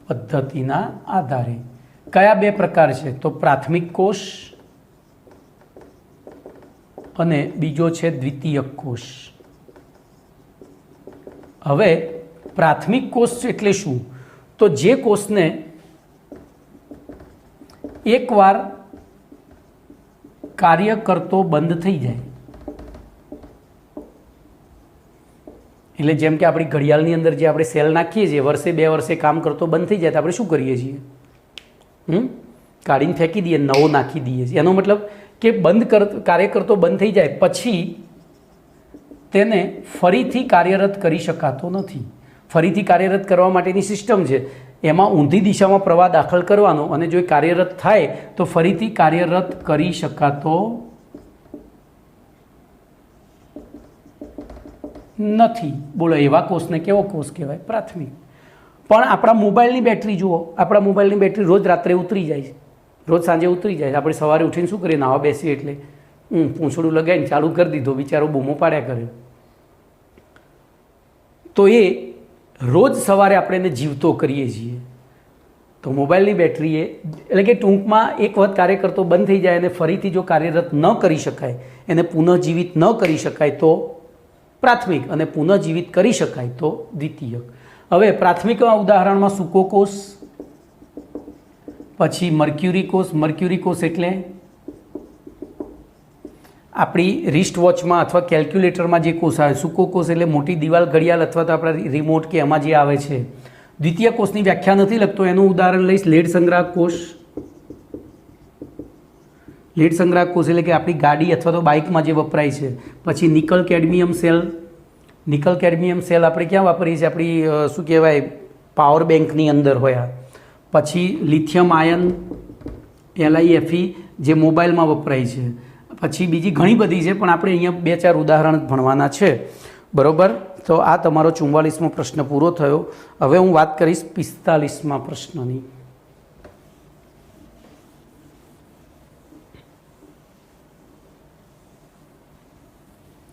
પદ્ધતિના આધારે. કયા 2 પ્રકાર છે? તો પ્રાથમિક કોષ અને બીજો છે દ્વિતીયક કોષ. હવે પ્રાથમિક કોષ એટલે શું? તો જે કોષને એકવાર કાર્ય કરતો બંધ થઈ જાય, એટલે જેમ કે આપણી ઘડિયાળની અંદર જે આપણે સેલ નાખીએ છીએ, વર્ષે 2 વર્ષે કામ કરતો બંધ થઈ જાય તો આપણે શું કરીએ છીએ? કાઢીને ફેંકી દઈએ, નવો નાખી દઈએ છીએ. એનો મતલબ કે કાર્ય કરતો બંધ થઈ જાય પછી તેને ફરીથી કાર્યરત કરી શકાતો નથી. ફરીથી કાર્યરત કરવા માટેની સિસ્ટમ છે, એમાં ઊંધી દિશામાં પ્રવાહ દાખલ કરવાનો, અને જો એ કાર્યરત થાય તો ફરીથી કાર્યરત કરી શકાતો નથી. બોલો, એવા કોષને કેવો કોષ કહેવાય? પ્રાથમિક. પણ આપણા મોબાઈલની બેટરી જુઓ, આપણા મોબાઈલની બેટરી રોજ રાત્રે ઉતરી જાય છે, રોજ સાંજે ઉતરી જાય. આપણે સવારે ઉઠીને શું કરીએ, નાવા બેસીએ એટલે પૂંછડું લગાવીને ચાલુ કરી દીધો, બિચારો બૂમો પાડ્યા કરે. તો એ રોજ સવારે આપણે એને જીવતો કરીએ છીએ. તો મોબાઈલની બેટરીએ એટલે કે ટૂંકમાં એક વખત કાર્ય કરતો બંધ થઈ જાય અને ફરીથી જો કાર્યરત ન કરી શકાય, એને પુનઃજીવિત ન કરી શકાય તો પ્રાથમિક, અને પુનઃજીવિત કરી શકાય તો દ્વિતીયક. હવે પ્રાથમિકના ઉદાહરણમાં સૂકો કોષ, પછી મર્ક્યુરી કોષ. મર્ક્યુરી કોષ એટલે આપણી રિસ્ટ વોચમાં અથવા કેલ્ક્યુલેટરમાં જે કોષ આવે. સૂકો કોષ એટલે મોટી દિવાલ, ઘડિયાળ અથવા તો આપણા રિમોટ કે એમાં જે આવે છે. દ્વિતીય કોષની વ્યાખ્યા નથી લખતો, એનું ઉદાહરણ લઈશ લેડ સંગ્રાહક કોષ. લેડ સંગ્રાહક કોષ એટલે કે આપણી ગાડી અથવા તો બાઇકમાં જે વપરાય છે. પછી nickel cadmium cell. Nickel cadmium cell આપણે ક્યાં વાપરીએ છીએ? આપણી શું કહેવાય, પાવર બેંકની અંદર હોય. પછી લિથિયમ આયન LiFe જે મોબાઈલમાં વપરાય છે. પછી બીજી ઘણી બધી છે, પણ આપણે અહીંયા 2-4 ઉદાહરણ ભણવાના છે. બરાબર. તો આ તમારો 44મો પ્રશ્ન પૂરો થયો. હવે હું વાત કરીશ 45મા પ્રશ્નની.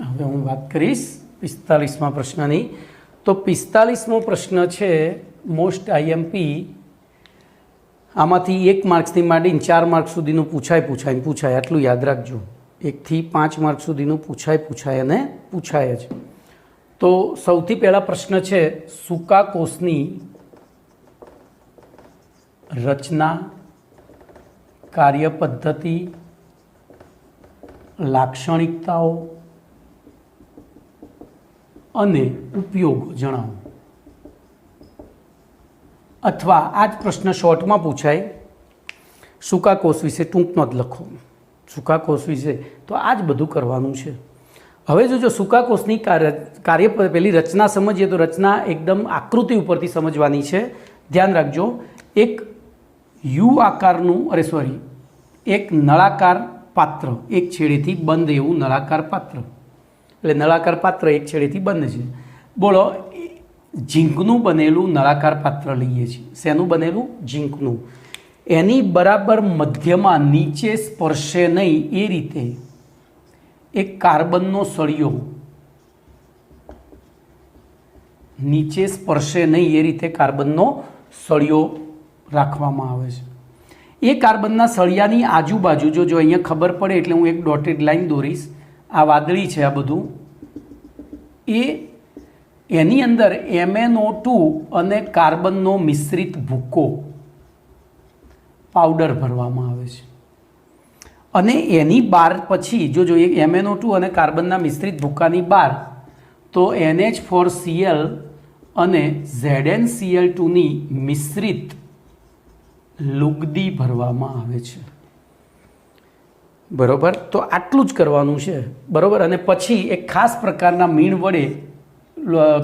હવે હું વાત કરીશ 45મા પ્રશ્નની. તો 45મો પ્રશ્ન છે મોસ્ટ IMP. આમાંથી 1 માર્ક્સથી માંડીને 4 માર્ક સુધીનું પૂછાય. આટલું યાદ રાખજો. 1 થી 5 માર્ક સુધીનું પૂછાય અને પૂછાય જ. તો સૌથી પહેલા પ્રશ્ન છે સૂકા કોષની રચના, કાર્ય પદ્ધતિ, લાક્ષણિકતાઓ અને ઉપયોગો જણાવો. અથવા આ જ પ્રશ્ન શોર્ટમાં પૂછાય, સૂકા કોષ વિશે ટૂંક નોંધ લખો. સૂકા કોષ વિશે તો આ જ બધું કરવાનું છે. હવે જો સૂકા કોષની કાર્ય પેલી રચના સમજીએ તો રચના એકદમ આકૃતિ ઉપરથી સમજવાની છે. ધ્યાન રાખજો, એક યુ આકારનું એક નળાકાર પાત્ર, એક છેડેથી બંધ એવું નળાકાર પાત્ર, એટલે નળાકાર પાત્ર એક છેડેથી બંધ છે. બોલો, ઝીંકનું બનેલું નળાકાર પાત્ર લઈએ છીએ. શેનું બનેલું? ઝીંકનું. એની બરાબર મધ્યમાં નીચે સ્પર્શે નહીં એ રીતે એક કાર્બનનો સળિયો, નીચે સ્પર્શે નહીં એ રીતે કાર્બનનો સળિયો રાખવામાં આવે છે. એ કાર્બનના સળિયાની આજુબાજુ જો અહીંયા ખબર પડે એટલે હું એક ડોટેડ લાઈન દોરીશ. આ વાદળી છે આ બધું. એની અંદર MnO2 અને કાર્બનનો મિશ્રિત ભૂકો પાવડર ભરવામાં આવે છે. અને એની બહાર પછી જો જોઈએ MnO2 અને કાર્બનના મિશ્રિત ભૂકાની બહાર તો NH4Cl અને ZnCl2ની મિશ્રિત લુગદી ભરવામાં આવે છે. બરાબર. તો આટલું જ કરવાનું છે. બરાબર. અને પછી એક ખાસ પ્રકારના મીણ વડે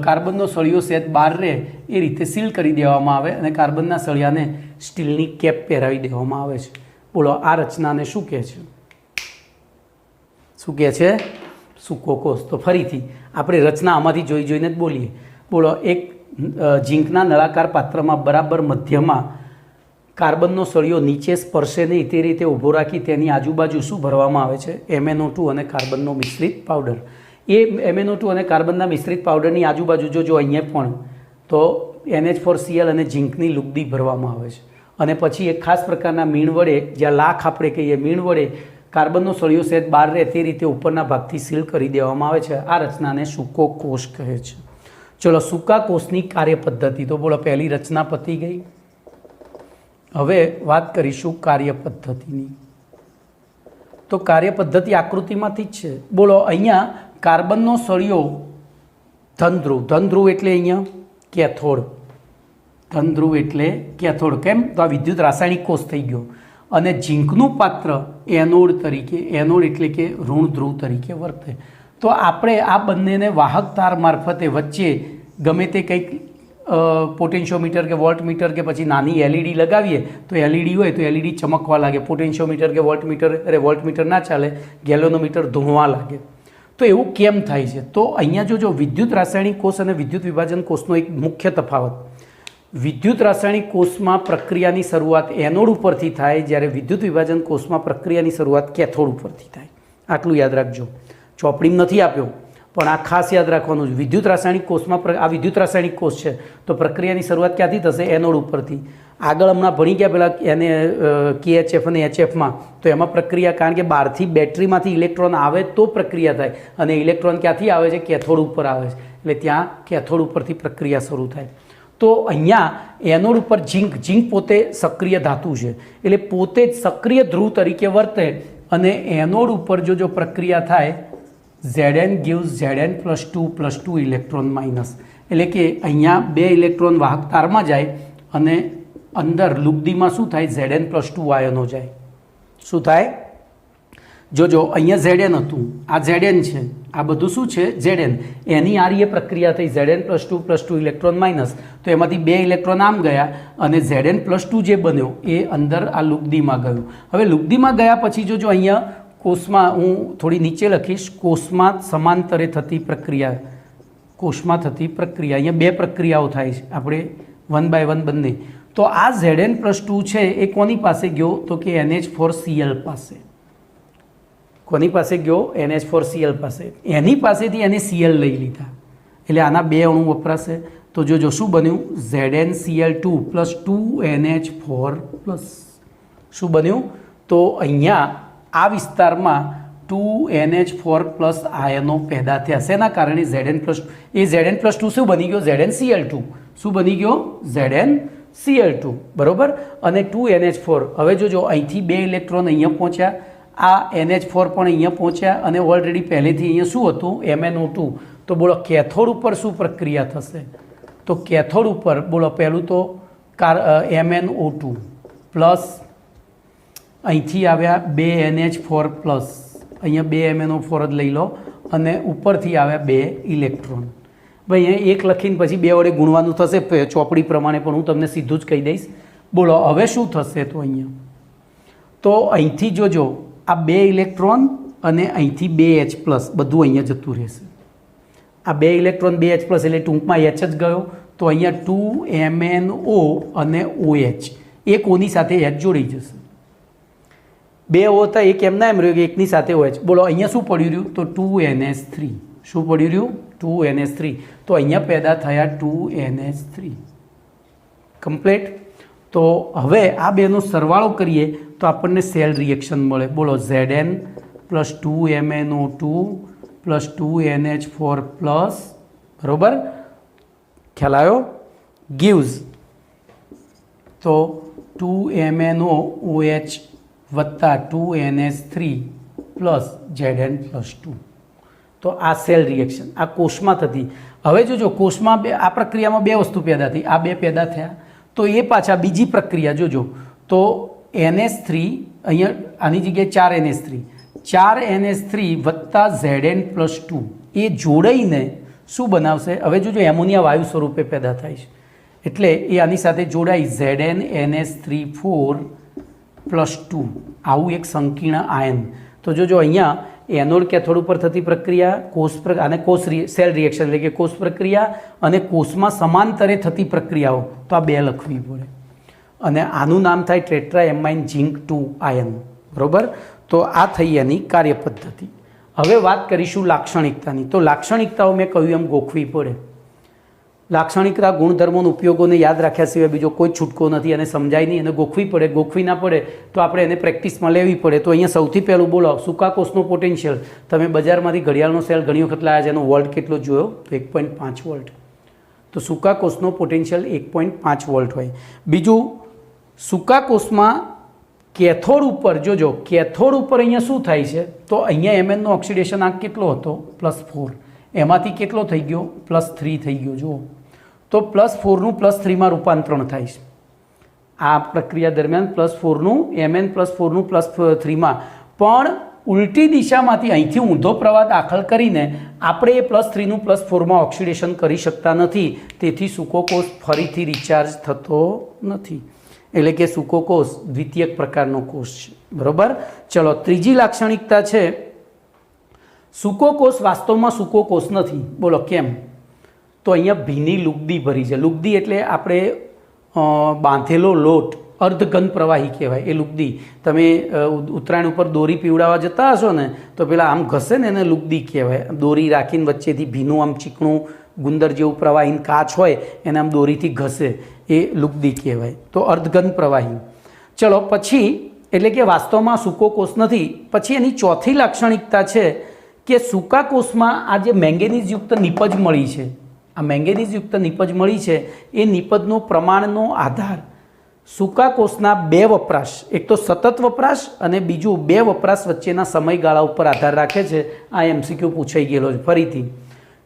કાર્બનનો સળિયો સહેજ બહાર રહે એ રીતે સીલ કરી દેવામાં આવે અને કાર્બનના સળિયાને સ્ટીલની કેપ પહેરાવી દેવામાં આવે છે. બોલો, આ રચનાને શું કહે છે? શું કહે છે? સૂકો કોષ. તો ફરીથી આપણે રચના આમાંથી જોઈને જ બોલીએ. બોલો, એક ઝીંકના નળાકાર પાત્રમાં બરાબર મધ્યમાં કાર્બનનો સળિયો નીચે સ્પર્શે નહીં તે રીતે ઊભો રાખી તેની આજુબાજુ શું ભરવામાં આવે છે? MnO2 અને કાર્બનનો મિશ્રિત પાવડર. એ MnO2 અને કાર્બનના મિશ્રિત પાવડરની આજુબાજુ જો અહીંયા પણ તો NH4Cl અને ઝીંકની લુગદી ભરવામાં આવે છે. અને પછી એક ખાસ પ્રકારના મીણ વડે, જ્યાં લાખ આપણે કહીએ, મીણ વડે કાર્બનનો સળિયો સહેજ બહાર રહે તે રીતે ઉપરના ભાગથી સીલ કરી દેવામાં આવે છે. આ રચનાને સૂકો કોષ કહે છે. ચલો, સૂકા કોષની કાર્ય પદ્ધતિ. તો બોલો, પહેલી રચના પતી ગઈ. હવે વાત કરીશું કાર્ય પદ્ધતિની. તો કાર્ય પદ્ધતિ આકૃતિમાંથી જ છે. બોલો, અહીંયા કાર્બનનો સળિયો ધનધ્રુવ એટલે અહીંયા કેથોડ. ધનધ્રુવ એટલે કેથોડ. કેમ? તો આ વિદ્યુત રાસાયણિક કોષ થઈ ગયો. અને ઝીંકનું પાત્ર એનોડ તરીકે, એનોડ એટલે કે ઋણ ધ્રુવ તરીકે વર્તે. તો આપણે આ બંનેને વાહક તાર મારફતે વચ્ચે ગમે તે કંઈક પોટેન્શિયોમીટર કે વોલ્ટમીટર કે પછી નાની LED લગાવીએ તો LED હોય તો LED ચમકવા લાગે. પોટેન્શિયોમીટર કે વોલ્ટમીટર ના ચાલે, ગેલોનોમીટર ધૂણવા લાગે. તો એવું કેમ થાય છે? તો અહીંયા જો વિદ્યુત રાસાયણિક કોષ અને વિદ્યુત વિભાજન કોષનો એક મુખ્ય તફાવત. વિદ્યુત રાસાયણિક કોષમાં પ્રક્રિયાની શરૂઆત એનોડ ઉપરથી થાય, જ્યારે વિદ્યુત વિભાજન કોષમાં પ્રક્રિયાની શરૂઆત કેથોડ ઉપરથી થાય. આટલું યાદ રાખજો. ચોપડીમાં નથી આપ્યો પણ આ ખાસ યાદ રાખવાનું છે. વિદ્યુત રાસાયણિક કોષમાં આ વિદ્યુત રાસાયણિક કોષ છે તો પ્રક્રિયાની શરૂઆત ક્યાંથી થશે? એનોડ ઉપરથી. આગળ હમણાં ભણી ગયા પહેલાં એને KHF અને HFમાં, તો એમાં પ્રક્રિયા, કારણ કે બહારથી બેટરીમાંથી ઇલેક્ટ્રોન આવે તો પ્રક્રિયા થાય, અને ઇલેક્ટ્રોન ક્યાંથી આવે છે? કેથોડ ઉપર આવે છે, એટલે ત્યાં કેથોડ ઉપરથી પ્રક્રિયા શરૂ થાય. તો અહીંયા એનોડ ઉપર ઝીંક પોતે સક્રિય ધાતુ છે, એટલે પોતે જ સક્રિય ધ્રુવ તરીકે વર્તે, અને એનોડ ઉપર જો પ્રક્રિયા થાય, Zn gives Zn+2 electron minus, એટલે કે અહીંયા 2 ઇલેક્ટ્રોન વાહક તારમાં જાય અને અંદર લુગદીમાં શું થાય? Zn+2 આયનો જાય. શું થાય? જોજો અહીંયા Zn હતું, આ Zn છે, આ બધું શું છે? Zn. એની આરીએ પ્રક્રિયા થઈ, Zn+2 ઇલેક્ટ્રોન માઇનસ, તો એમાંથી 2 ઇલેક્ટ્રોન આમ ગયા અને Zn+2 જે બન્યો એ અંદર આ લુગદીમાં ગયું. હવે લુગદીમાં ગયા પછી જોજો અહીંયા કોષમાં, હું થોડી નીચે લખીશ, કોષમાં સમાંતરે થતી પ્રક્રિયા, કોષમાં થતી પ્રક્રિયા, અહીંયા 2 પ્રક્રિયાઓ થાય છે, આપણે 1 by 1 બંને. તો આ Zn+2 છે એ કોની પાસે ગયો? તો કે NH4Cl પાસે. કોની પાસે ગયો? NH4Cl પાસે. એની પાસેથી એને Cl લઈ લીધા, એટલે આના 2 અણુ વપરાશે. તો જોજો શું બન્યું? ZnCl2 + 2NH4 શું બન્યું? તો અહીંયા આ વિસ્તારમાં 2NH4 આયનો પેદા થયા. શેના કારણે? Zn+2. એ Zn+2 શું બની ગયો? ZnCl2. શું બની ગયો? ZnCl2. બરાબર. અને 2NH4. હવે જોજો અહીંથી 2 ઇલેક્ટ્રોન અહીંયા પહોંચ્યા, આ NH4 પણ અહીંયા પહોંચ્યા, અને ઓલરેડી પહેલેથી અહીંયા શું હતું? MnO2. તો બોલો કેથોડ ઉપર શું પ્રક્રિયા થશે? તો કેથોડ ઉપર બોલો પહેલું તો MnO2 પ્લસ અહીંથી આવ્યા 2 NH4 અહીંયા 2 MnO4 જ લઈ લો, અને ઉપરથી આવ્યા 2 ઇલેક્ટ્રોન. ભાઈ અહીંયા 1 લખીને પછી 2 વડે ગુણવાનું થશે ચોપડી પ્રમાણે, પણ હું તમને સીધું જ કહી દઈશ. બોલો હવે શું થશે? તો અહીંયા તો અહીંથી જોજો આ 2 ઇલેક્ટ્રોન અને અહીંથી 2H+, બધું અહીંયા જતું રહેશે. આ 2 ઇલેક્ટ્રોન 2H+, એટલે ટૂંકમાં H જ ગયો. તો અહીંયા 2MnO અને OH, એક ઓની સાથે H જોડી જશે. 2 O હતા, એક એમના એમ રહ્યો કે એકની સાથે OH. બોલો અહીંયા શું પડ્યું રહ્યું? તો 2NH3. શું પડ્યું રહ્યું? 2NH3. તો અહીંયા પેદા થયા 2NH3. કમ્પ્લીટ. તો હવે આ બેનો સરવાળો કરીએ તો આપણને સેલ રિએક્શન મળે. બોલો Zn + 2MnO2 + 2NH4 બરાબર? ખ્યાલ આવ્યો? gives તો 2MnOOH વત્તા 2NH3 + Zn+2. તો આ સેલ રિએક્શન આ કોષમાં થતી. હવે જોજો કોષમાં આ પ્રક્રિયામાં 2 વસ્તુ પેદા થઈ, આ 2 પેદા થયા, તો એ પાછા બીજી પ્રક્રિયા જોજો. તો NH3 અહીંયા આની જગ્યાએ 4 NH3 વત્તા Zn+2 એ જોડાઈને શું બનાવશે? હવે જોજો એમોનિયા વાયુ સ્વરૂપે પેદા થાય છે, એટલે એ આની સાથે જોડાઈ ZnNH3 +2 આવું એક સંકીર્ણ આયન. તો જોજો અહીંયા એનોડ કેથોડ ઉપર થતી પ્રક્રિયા, કોષ સેલ રિએક્શન એટલે કે કોષ પ્રક્રિયા, અને કોષમાં સમાંતરે થતી પ્રક્રિયાઓ, તો આ 2 લખવી પડે. અને આનું નામ થાય ટેટ્રાએમાઇન ઝિંક 2 આયન. બરાબર? તો આ થઈ એની કાર્યપદ્ધતિ. હવે વાત કરીશું લાક્ષણિકતાની. તો લાક્ષણિકતાઓ મેં કહ્યું એમ ગોખવી પડે. લાક્ષણિકતા ગુણધર્મોના ઉપયોગોને યાદ રાખ્યા સિવાય બીજો કોઈ છૂટકો નથી, અને સમજાય નહીં, અને ગોખવી પડે. ગોખવી ના પડે તો આપણે એને પ્રેક્ટિસમાં લેવી પડે. તો અહીંયા સૌથી પહેલું બોલો, સૂકા કોષનો પોટેન્શિયલ. તમે બજારમાંથી ઘડિયાળનો સેલ ઘણી વખત લાવ્યા છે, એનો વોલ્ટ કેટલો જોયો? તો 1.5 વોલ્ટ. તો સૂકા કોષનો પોટેન્શિયલ 1.5 વોલ્ટ હોય. બીજું, સૂકા કોષમાં કેથોડ ઉપર જોજો, કેથોડ ઉપર અહીંયા શું થાય છે? તો અહીંયા Mnનો ઓક્સિડેશન આંક કેટલો હતો? +4. એમાંથી કેટલો થઈ ગયો? +3 થઈ ગયો. જુઓ તો +4નું +3માં રૂપાંતરણ થાય છે આ પ્રક્રિયા દરમિયાન. +4નું Mn+4નું +3માં, પણ ઉલટી દિશામાંથી અહીંથી ઊંધો પ્રવાહ દાખલ કરીને આપણે એ +3નું +4માં ઓક્સિડેશન કરી શકતા નથી. તેથી સૂકો કોષ ફરીથી રિચાર્જ થતો નથી, એટલે કે સૂકો કોષ દ્વિતીયક પ્રકારનો કોષ છે. બરાબર? ચલો ત્રીજી લાક્ષણિકતા છે, સૂકો કોષ વાસ્તવમાં સૂકો કોષ નથી. બોલો કેમ? તો અહીંયા ભીની લુગદી ભરી છે. લુગદી એટલે આપણે બાંધેલો લોટ અર્ધઘન પ્રવાહી કહેવાય. એ લુગદી તમે ઉત્તરાયણ ઉપર દોરી પીવડાવવા જતા હશો ને તો પેલા આમ ઘસે ને એને લુગદી કહેવાય. દોરી રાખીને વચ્ચેથી ભીનું આમ ચીકણું ગુંદર જેવું પ્રવાહી કાચ હોય એને આમ દોરીથી ઘસે એ લુગદી કહેવાય. તો અર્ધઘન પ્રવાહી. ચલો પછી એટલે કે વાસ્તવમાં સૂકો કોષ નથી. પછી એની ચોથી લાક્ષણિકતા છે કે સૂકા કોષમાં આ જે મેંગેનીઝયુક્ત નિપજ મળી છે, આ મેંગેનીઝયુક્ત નિપજ મળી છે એ નિપજનો પ્રમાણનો આધાર સૂકા કોષના બે વપરાશ, એક તો સતત વપરાશ અને બીજું બે વપરાશ વચ્ચેના સમયગાળા ઉપર આધાર રાખે છે. આ એમસીક્યુ પૂછાઈ ગયેલો છે. ફરીથી,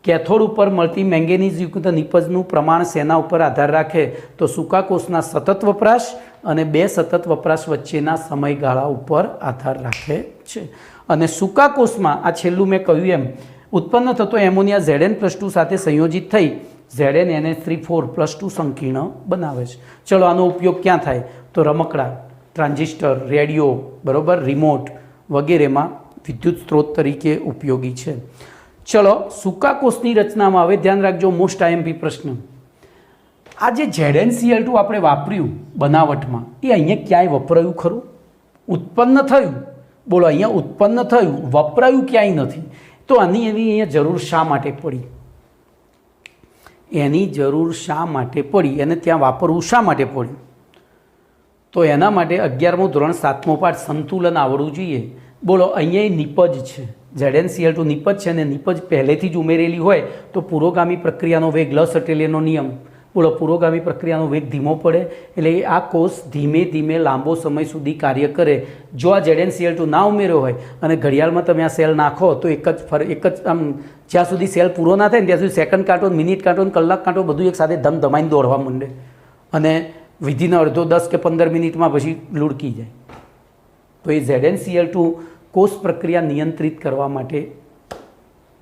કેથોડ ઉપર મળતી મેંગેનીઝયુક્ત નિપજનું પ્રમાણ શેના ઉપર આધાર રાખે? તો સૂકા કોષના સતત વપરાશ અને બે સતત વપરાશ વચ્ચેના સમયગાળા ઉપર આધાર રાખે છે. અને સૂકા કોષમાં આ છેલ્લું મેં કહ્યું એમ ઉત્પન્ન થતો એમોનિયા Zn+2 સાથે સંયોજિત થઈ ZnNH3 4+2 સંકીર્ણ બનાવે છે. ચલો આનો ઉપયોગ ક્યાં થાય? તો રમકડા, ટ્રાન્ઝિસ્ટર, રેડિયો, બરાબર, રિમોટ વગેરેમાં વિદ્યુત સ્ત્રોત તરીકે ઉપયોગી છે. ચલો સૂકા કોષની રચનામાં હવે ધ્યાન રાખજો, મોસ્ટ આઈએમપી પ્રશ્ન. આ જે ZnCl2 આપણે વાપર્યું બનાવટમાં એ અહીંયા ક્યાંય વપરાયું ખરું? ઉત્પન્ન થયું, બોલો અહીંયા ઉત્પન્ન થયું, વપરાયું ક્યાંય નથી. તો આની એની અહીંયા જરૂર શા માટે પડી? એની જરૂર શા માટે પડી? એને ત્યાં વાપરવું શા માટે પડ્યું? તો એના માટે 11મું ધોરણ 7મો પાઠ સંતુલન આવડવું જોઈએ. બોલો અહીંયા એ નિપજ છે, ZnCl2 નિપજ છે અને નિપજ પહેલેથી જ ઉમેરેલી હોય તો પુરોગામી પ્રક્રિયાનો વેગ લસટેલિયનનો નિયમ. બોલો પુરોગામી પ્રક્રિયાનો વેગ ધીમો પડે એટલે આ કોષ ધીમે ધીમે લાંબો સમય સુધી કાર્ય કરે. જો આ ZnCl2 ના ઉમેર્યો હોય અને ઘડિયાળમાં તમે આ સેલ નાખો તો એક જ આમ જ્યાં સુધી સેલ પૂરો ના થાય ને ત્યાં સુધી સેકન્ડ કાંટો, મિનિટ કાંટો, કલાક કાંટો બધું એક સાથે ધમધમાઈને દોડવા માંડે અને વિધિનો અડધો 10 કે 15 મિનિટમાં પછી લુડકી જાય. તો એ ZnCl2 કોષ પ્રક્રિયા નિયંત્રિત કરવા માટે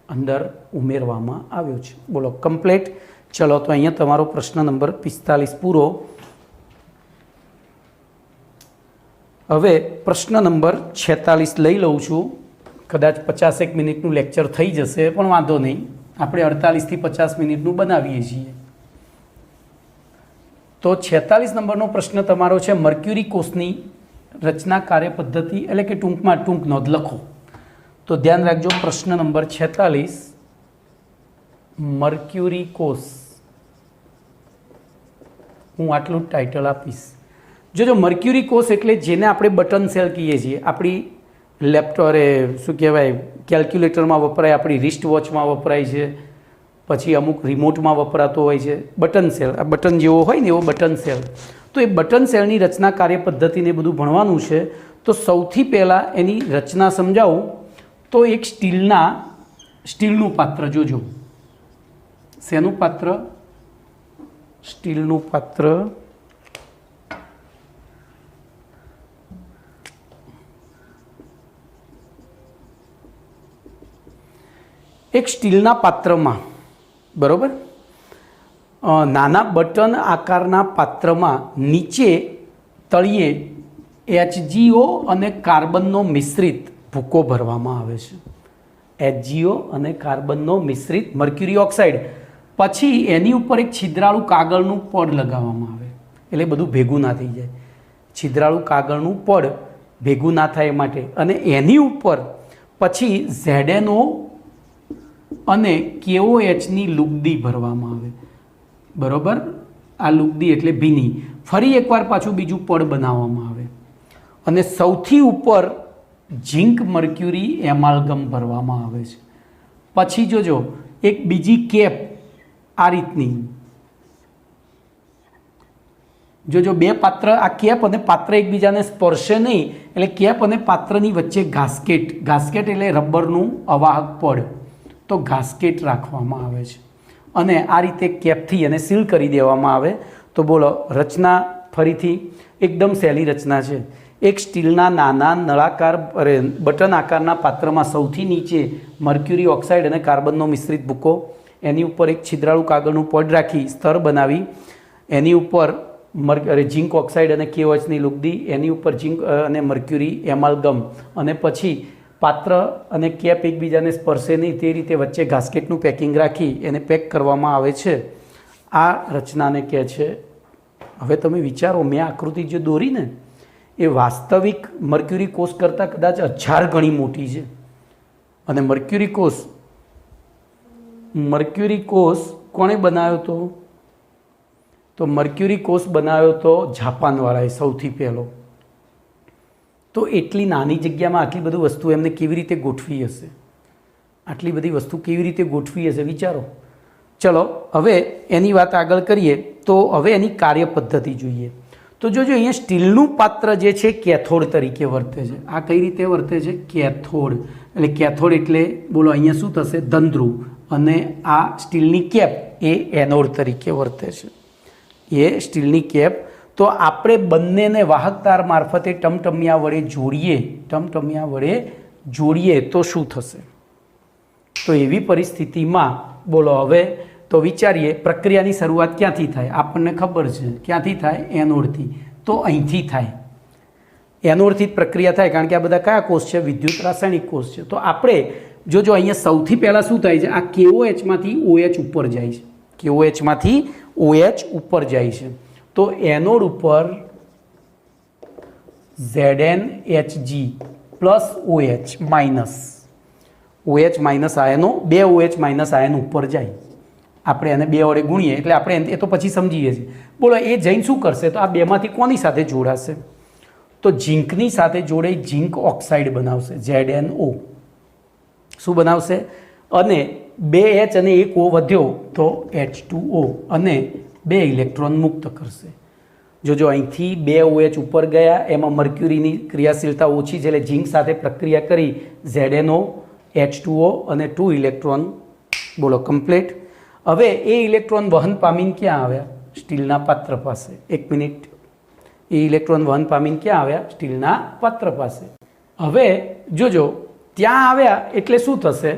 અંદર ઉમેરવામાં આવ્યો છે. બોલો કમ્પ્લીટ. ચલો તો અહીંયા તમારો પ્રશ્ન નંબર 45 પૂરો. હવે પ્રશ્ન નંબર 46 લઈ લઉં છું. કદાચ 50 મિનિટનું લેક્ચર થઈ જશે પણ વાંધો નહીં, આપણે 48 થી 50 મિનિટનું બનાવીએ છીએ. તો 46 નંબરનો પ્રશ્ન તમારો છે મર્ક્યુરી કોષની રચના કાર્ય પદ્ધતિ, એટલે કે ટૂંકમાં ટૂંક નોંધ લખો. તો ધ્યાન રાખજો, પ્રશ્ન નંબર 46 મર્ક્યુરી કોષ. હું આટલું જ ટાઇટલ આપીશ. જોજો મર્ક્યુરી કોષ એટલે જેને આપણે બટન સેલ કહીએ છીએ. આપણી લેપટોપે શું કહેવાય કેલ્ક્યુલેટરમાં વપરાય, આપણી રિસ્ટ વોચમાં વપરાય છે, પછી અમુક રિમોટમાં વપરાતો હોય છે બટન સેલ. આ બટન જેવો હોય ને એવો બટન સેલ. તો એ બટન સેલની રચના કાર્ય પદ્ધતિને બધું ભણવાનું છે. તો સૌથી પહેલાં એની રચના સમજાવું તો એક સ્ટીલનું પાત્ર જોજો. શેનું પાત્ર? સ્ટીલનું પાત્ર. એક સ્ટીલના પાત્રમાં, બરાબર, નાના બટન આકારના પાત્રમાં નીચે તળિયે HgO અને કાર્બનનો મિશ્રિત ભૂકો ભરવામાં આવે છે. HgO અને કાર્બનનો મિશ્રિત મર્ક્યુરી ઓક્સાઇડ. પછી એની ઉપર એક છિદ્રાળુ કાગળનું પડ લગાવવામાં આવે એટલે બધું ભેગું ના થઈ જાય. છિદ્રાળુ કાગળનું પડ ભેગું ના થાય માટે. અને એની ઉપર પછી ZnO અને KOHની લુગદી ભરવામાં આવે, બરાબર. આ લુગદી એટલે ભીની. ફરી એકવાર પાછું બીજું પડ બનાવવામાં આવે અને સૌથી ઉપર ઝિંક મર્ક્યુરી એમાલ્ગમ ભરવામાં આવે છે. પછી જોજો એક બીજી કેપ આ રીતની. જોજો બે પાત્ર, આ કેપ અને પાત્ર એકબીજાને સ્પર્શે નહીં એટલે કેપ અને પાત્રની વચ્ચે ગાસ્કેટ એટલે રબરનું અવાહક પડ, તો ગાસ્કેટ રાખવામાં આવે છે અને આ રીતે કેપથી એને સીલ કરી દેવામાં આવે. તો બોલો રચના ફરીથી એકદમ સહેલી રચના છે. એક સ્ટીલના નાના નળાકાર બટન આકારના પાત્રમાં સૌથી નીચે મર્ક્યુરી ઓક્સાઇડ અને કાર્બનનો મિશ્રિત ભૂકો, એની ઉપર એક છિદ્રાળુ કાગળનું પડ રાખી સ્તર બનાવી, એની ઉપર ઝિંક ઓક્સાઇડ અને KOHની લુગદી, એની ઉપર ઝિંક અને મર્ક્યુરી એમાલ્ગમ અને પછી પાત્ર અને કેપ એકબીજાને સ્પર્શે નહીં તે રીતે વચ્ચે ગાસ્કેટનું પેકિંગ રાખી એને પેક કરવામાં આવે છે. આ રચનાને કહે છે હવે તમે વિચારો, મેં આકૃતિ જે દોરી ને એ વાસ્તવિક મર્ક્યુરી કોષ કરતાં કદાચ 1000 ગણી મોટી છે. અને મર્ક્યુરી કોષ કોણે બનાવ્યો હતો? તો મર્ક્યુરી કોષ બનાવ્યો હતો જાપાનવાળાએ સૌથી પહેલો. તો એટલી નાની જગ્યામાં આટલી બધી વસ્તુ એમને કેવી રીતે ગોઠવી હશે? આટલી બધી વસ્તુ કેવી રીતે ગોઠવી હશે વિચારો. ચલો હવે એની વાત આગળ કરીએ તો હવે એની કાર્ય પદ્ધતિ જોઈએ. તો જોજો અહીંયા સ્ટીલનું પાત્ર જે છે કેથોડ તરીકે વર્તે છે. આ કઈ રીતે વર્તે છે? કેથોડ. એટલે કેથોડ એટલે બોલો અહીંયા શું થશે? ધનધ્રુવ. અને આ સ્ટીલની કેપ એ એનોડ તરીકે વર્તે છે. એ સ્ટીલની કેપ. તો આપણે બંનેને વાહક તાર મારફતે ટમટમિયા વડે જોડીએ તો શું થશે? તો એવી પરિસ્થિતિમાં બોલો હવે તો વિચારીએ, પ્રક્રિયાની શરૂઆત ક્યાંથી થાય? આપણને ખબર છે ક્યાંથી થાય? એનોડથી. તો અહીંથી થાય, એનોડથી જ પ્રક્રિયા થાય. કારણ કે આ બધા કયા કોષ છે? વિદ્યુત રાસાયણિક કોષ છે. તો આપણે જોજો અહીંયા સૌથી પહેલાં શું થાય છે? આ KOHમાંથી OH ઉપર જાય છે. KOHમાંથી OH ઉપર જાય છે. તો એનોડ ઉપર ZnHg પ્લસ OH માઇનસ આયનો, 2 OH માઇનસ આયન ઉપર જાય. આપણે એને 2 વડે ગુણીએ એટલે આપણે એ તો પછી સમજીએ છીએ. બોલો એ જઈને શું કરશે? તો આ બેમાંથી કોની સાથે જોડાશે? તો ઝીંકની સાથે જોડે ઝીંક ઓક્સાઇડ બનાવશે, ZnO. શું બનાવશે? અને 2H અને 1 O વધ્યો તો H2O અને 2 ઇલેક્ટ્રોન મુક્ત કરશે. જોજો અહીંથી 2 OH ઉપર ગયા, એમાં મર્ક્યુરીની ક્રિયાશીલતા ઓછી છે એટલે ઝીંક સાથે પ્રક્રિયા કરી ZnO, H2O અને 2 ઇલેક્ટ્રોન. બોલો કમ્પ્લીટ. હવે એ ઇલેક્ટ્રોન વહન પામીને ક્યાં આવ્યા? સ્ટીલના પાત્ર પાસે. 1 મિનિટ. એ ઇલેક્ટ્રોન વહન પામીને ક્યાં આવ્યા? સ્ટીલના પાત્ર પાસે. હવે જોજો ત્યાં આવ્યા એટલે શું થશે?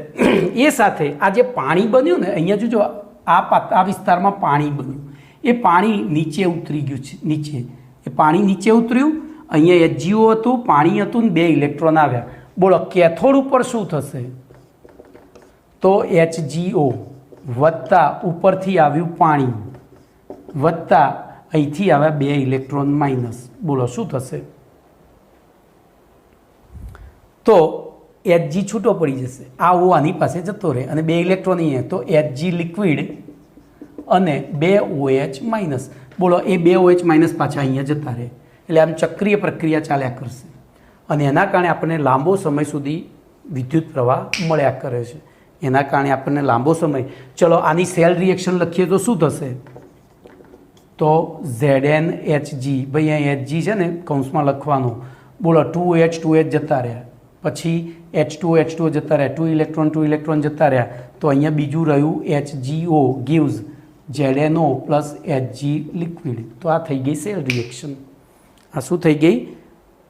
એ સાથે આ જે પાણી બન્યું ને, અહીંયા જોજો આ વિસ્તારમાં પાણી બન્યું, એ પાણી નીચે ઉતરી ગયું છે. એ પાણી નીચે ઉતર્યું, અહીંયા HgO હતું, પાણી હતું ને 2 ઇલેક્ટ્રોન આવ્યા. બોલો કેથોડ ઉપર શું થશે? તો HgO વત્તા ઉપરથી આવ્યું પાણી વત્તા અહીંથી આવ્યા 2 ઇલેક્ટ્રોન માઇનસ. બોલો શું થશે? તો Hg છૂટો પડી જશે. આ O આની પાસે જતો રહે અને 2 ઇલેક્ટ્રોન અહીંયા. તો Hg લિક્વિડ અને 2 OH માઇનસ. બોલો એ 2 OH માઇનસ પાછા અહીંયા જતા રહે. એટલે આમ ચક્રીય પ્રક્રિયા ચાલ્યા કરશે અને એના કારણે આપણને લાંબો સમય સુધી વિદ્યુત પ્રવાહ મળ્યા કરે છે. એના કારણે આપણને લાંબો સમય. ચલો આની સેલ રિએક્શન લખીએ તો શું થશે? તો ZnHg. ભાઈ અહીંયા Hg છે ને કૌંસમાં લખવાનો. બોલો 2OH જતા રહ્યા, પછી H2O જતા રહ્યા, 2 ઇલેક્ટ્રોન જતા રહ્યા. તો અહીંયા બીજું રહ્યું HgO gives ZnO plus Hg liquid. તો આ થઈ ગઈ સેલ રિએક્શન. આ શું થઈ ગઈ?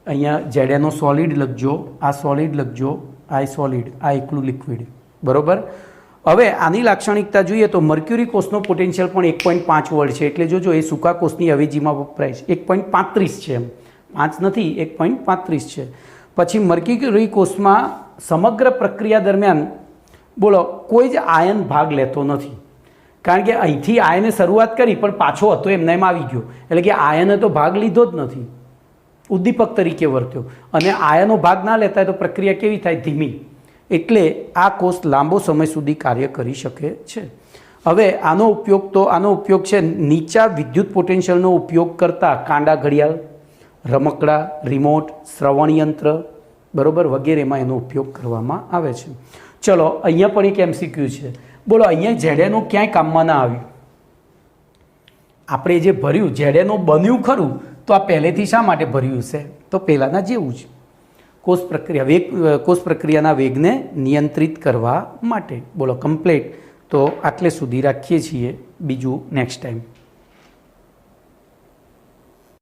અહીંયા ZnO સોલિડ લખજો, આ સોલિડ લખજો, આ સોલિડ, આ એકલું લિક્વિડ. બરોબર. હવે આની લાક્ષણિકતા જોઈએ તો મર્ક્યુરી કોષનો પોટેન્શિયલ પણ 1.5 વોલ્ટ છે. એટલે જોજો એ સૂકા કોષની અવેજીમાં વપરાય છે. 1.35 છે, એમ 5 નથી, 1.35 છે. પછી મર્ક્યુરી કોષમાં સમગ્ર પ્રક્રિયા દરમિયાન બોલો કોઈ જ આયન ભાગ લેતો નથી. કારણ કે અહીંથી આયને શરૂઆત કરી પણ પાછો હતો એમને એમ આવી ગયો. એટલે કે આયને તો ભાગ લીધો જ નથી, ઉદ્દીપક તરીકે વર્ત્યો. અને આયનો ભાગ ના લેતા હોય તો પ્રક્રિયા કેવી થાય? ધીમી. એટલે આ કોષ લાંબો સમય સુધી કાર્ય કરી શકે છે. હવે આનો ઉપયોગ છે નીચા વિદ્યુત પોટેન્શિયલનો ઉપયોગ કરતા કાંડા ઘડિયાળ, રમકડા, રિમોટ, શ્રવણ યંત્ર બરાબર વગેરેમાં એનો ઉપયોગ કરવામાં આવે છે. ચલો અહીંયા પણ એક MCQ છે. બોલો અહીંયા ZnO ક્યાંય કામમાં ના આવ્યું. આપણે જે ભર્યું ZnO બન્યું ખરું, તો આ પહેલેથી શા માટે ભર્યું છે? તો પહેલાંના જેવું જ કોષ પ્રક્રિયાના વેગને નિયંત્રિત કરવા માટે. બોલો કમ્પ્લીટ. તો આટલે સુધી રાખીએ છીએ, બીજું નેક્સ્ટ ટાઈમ.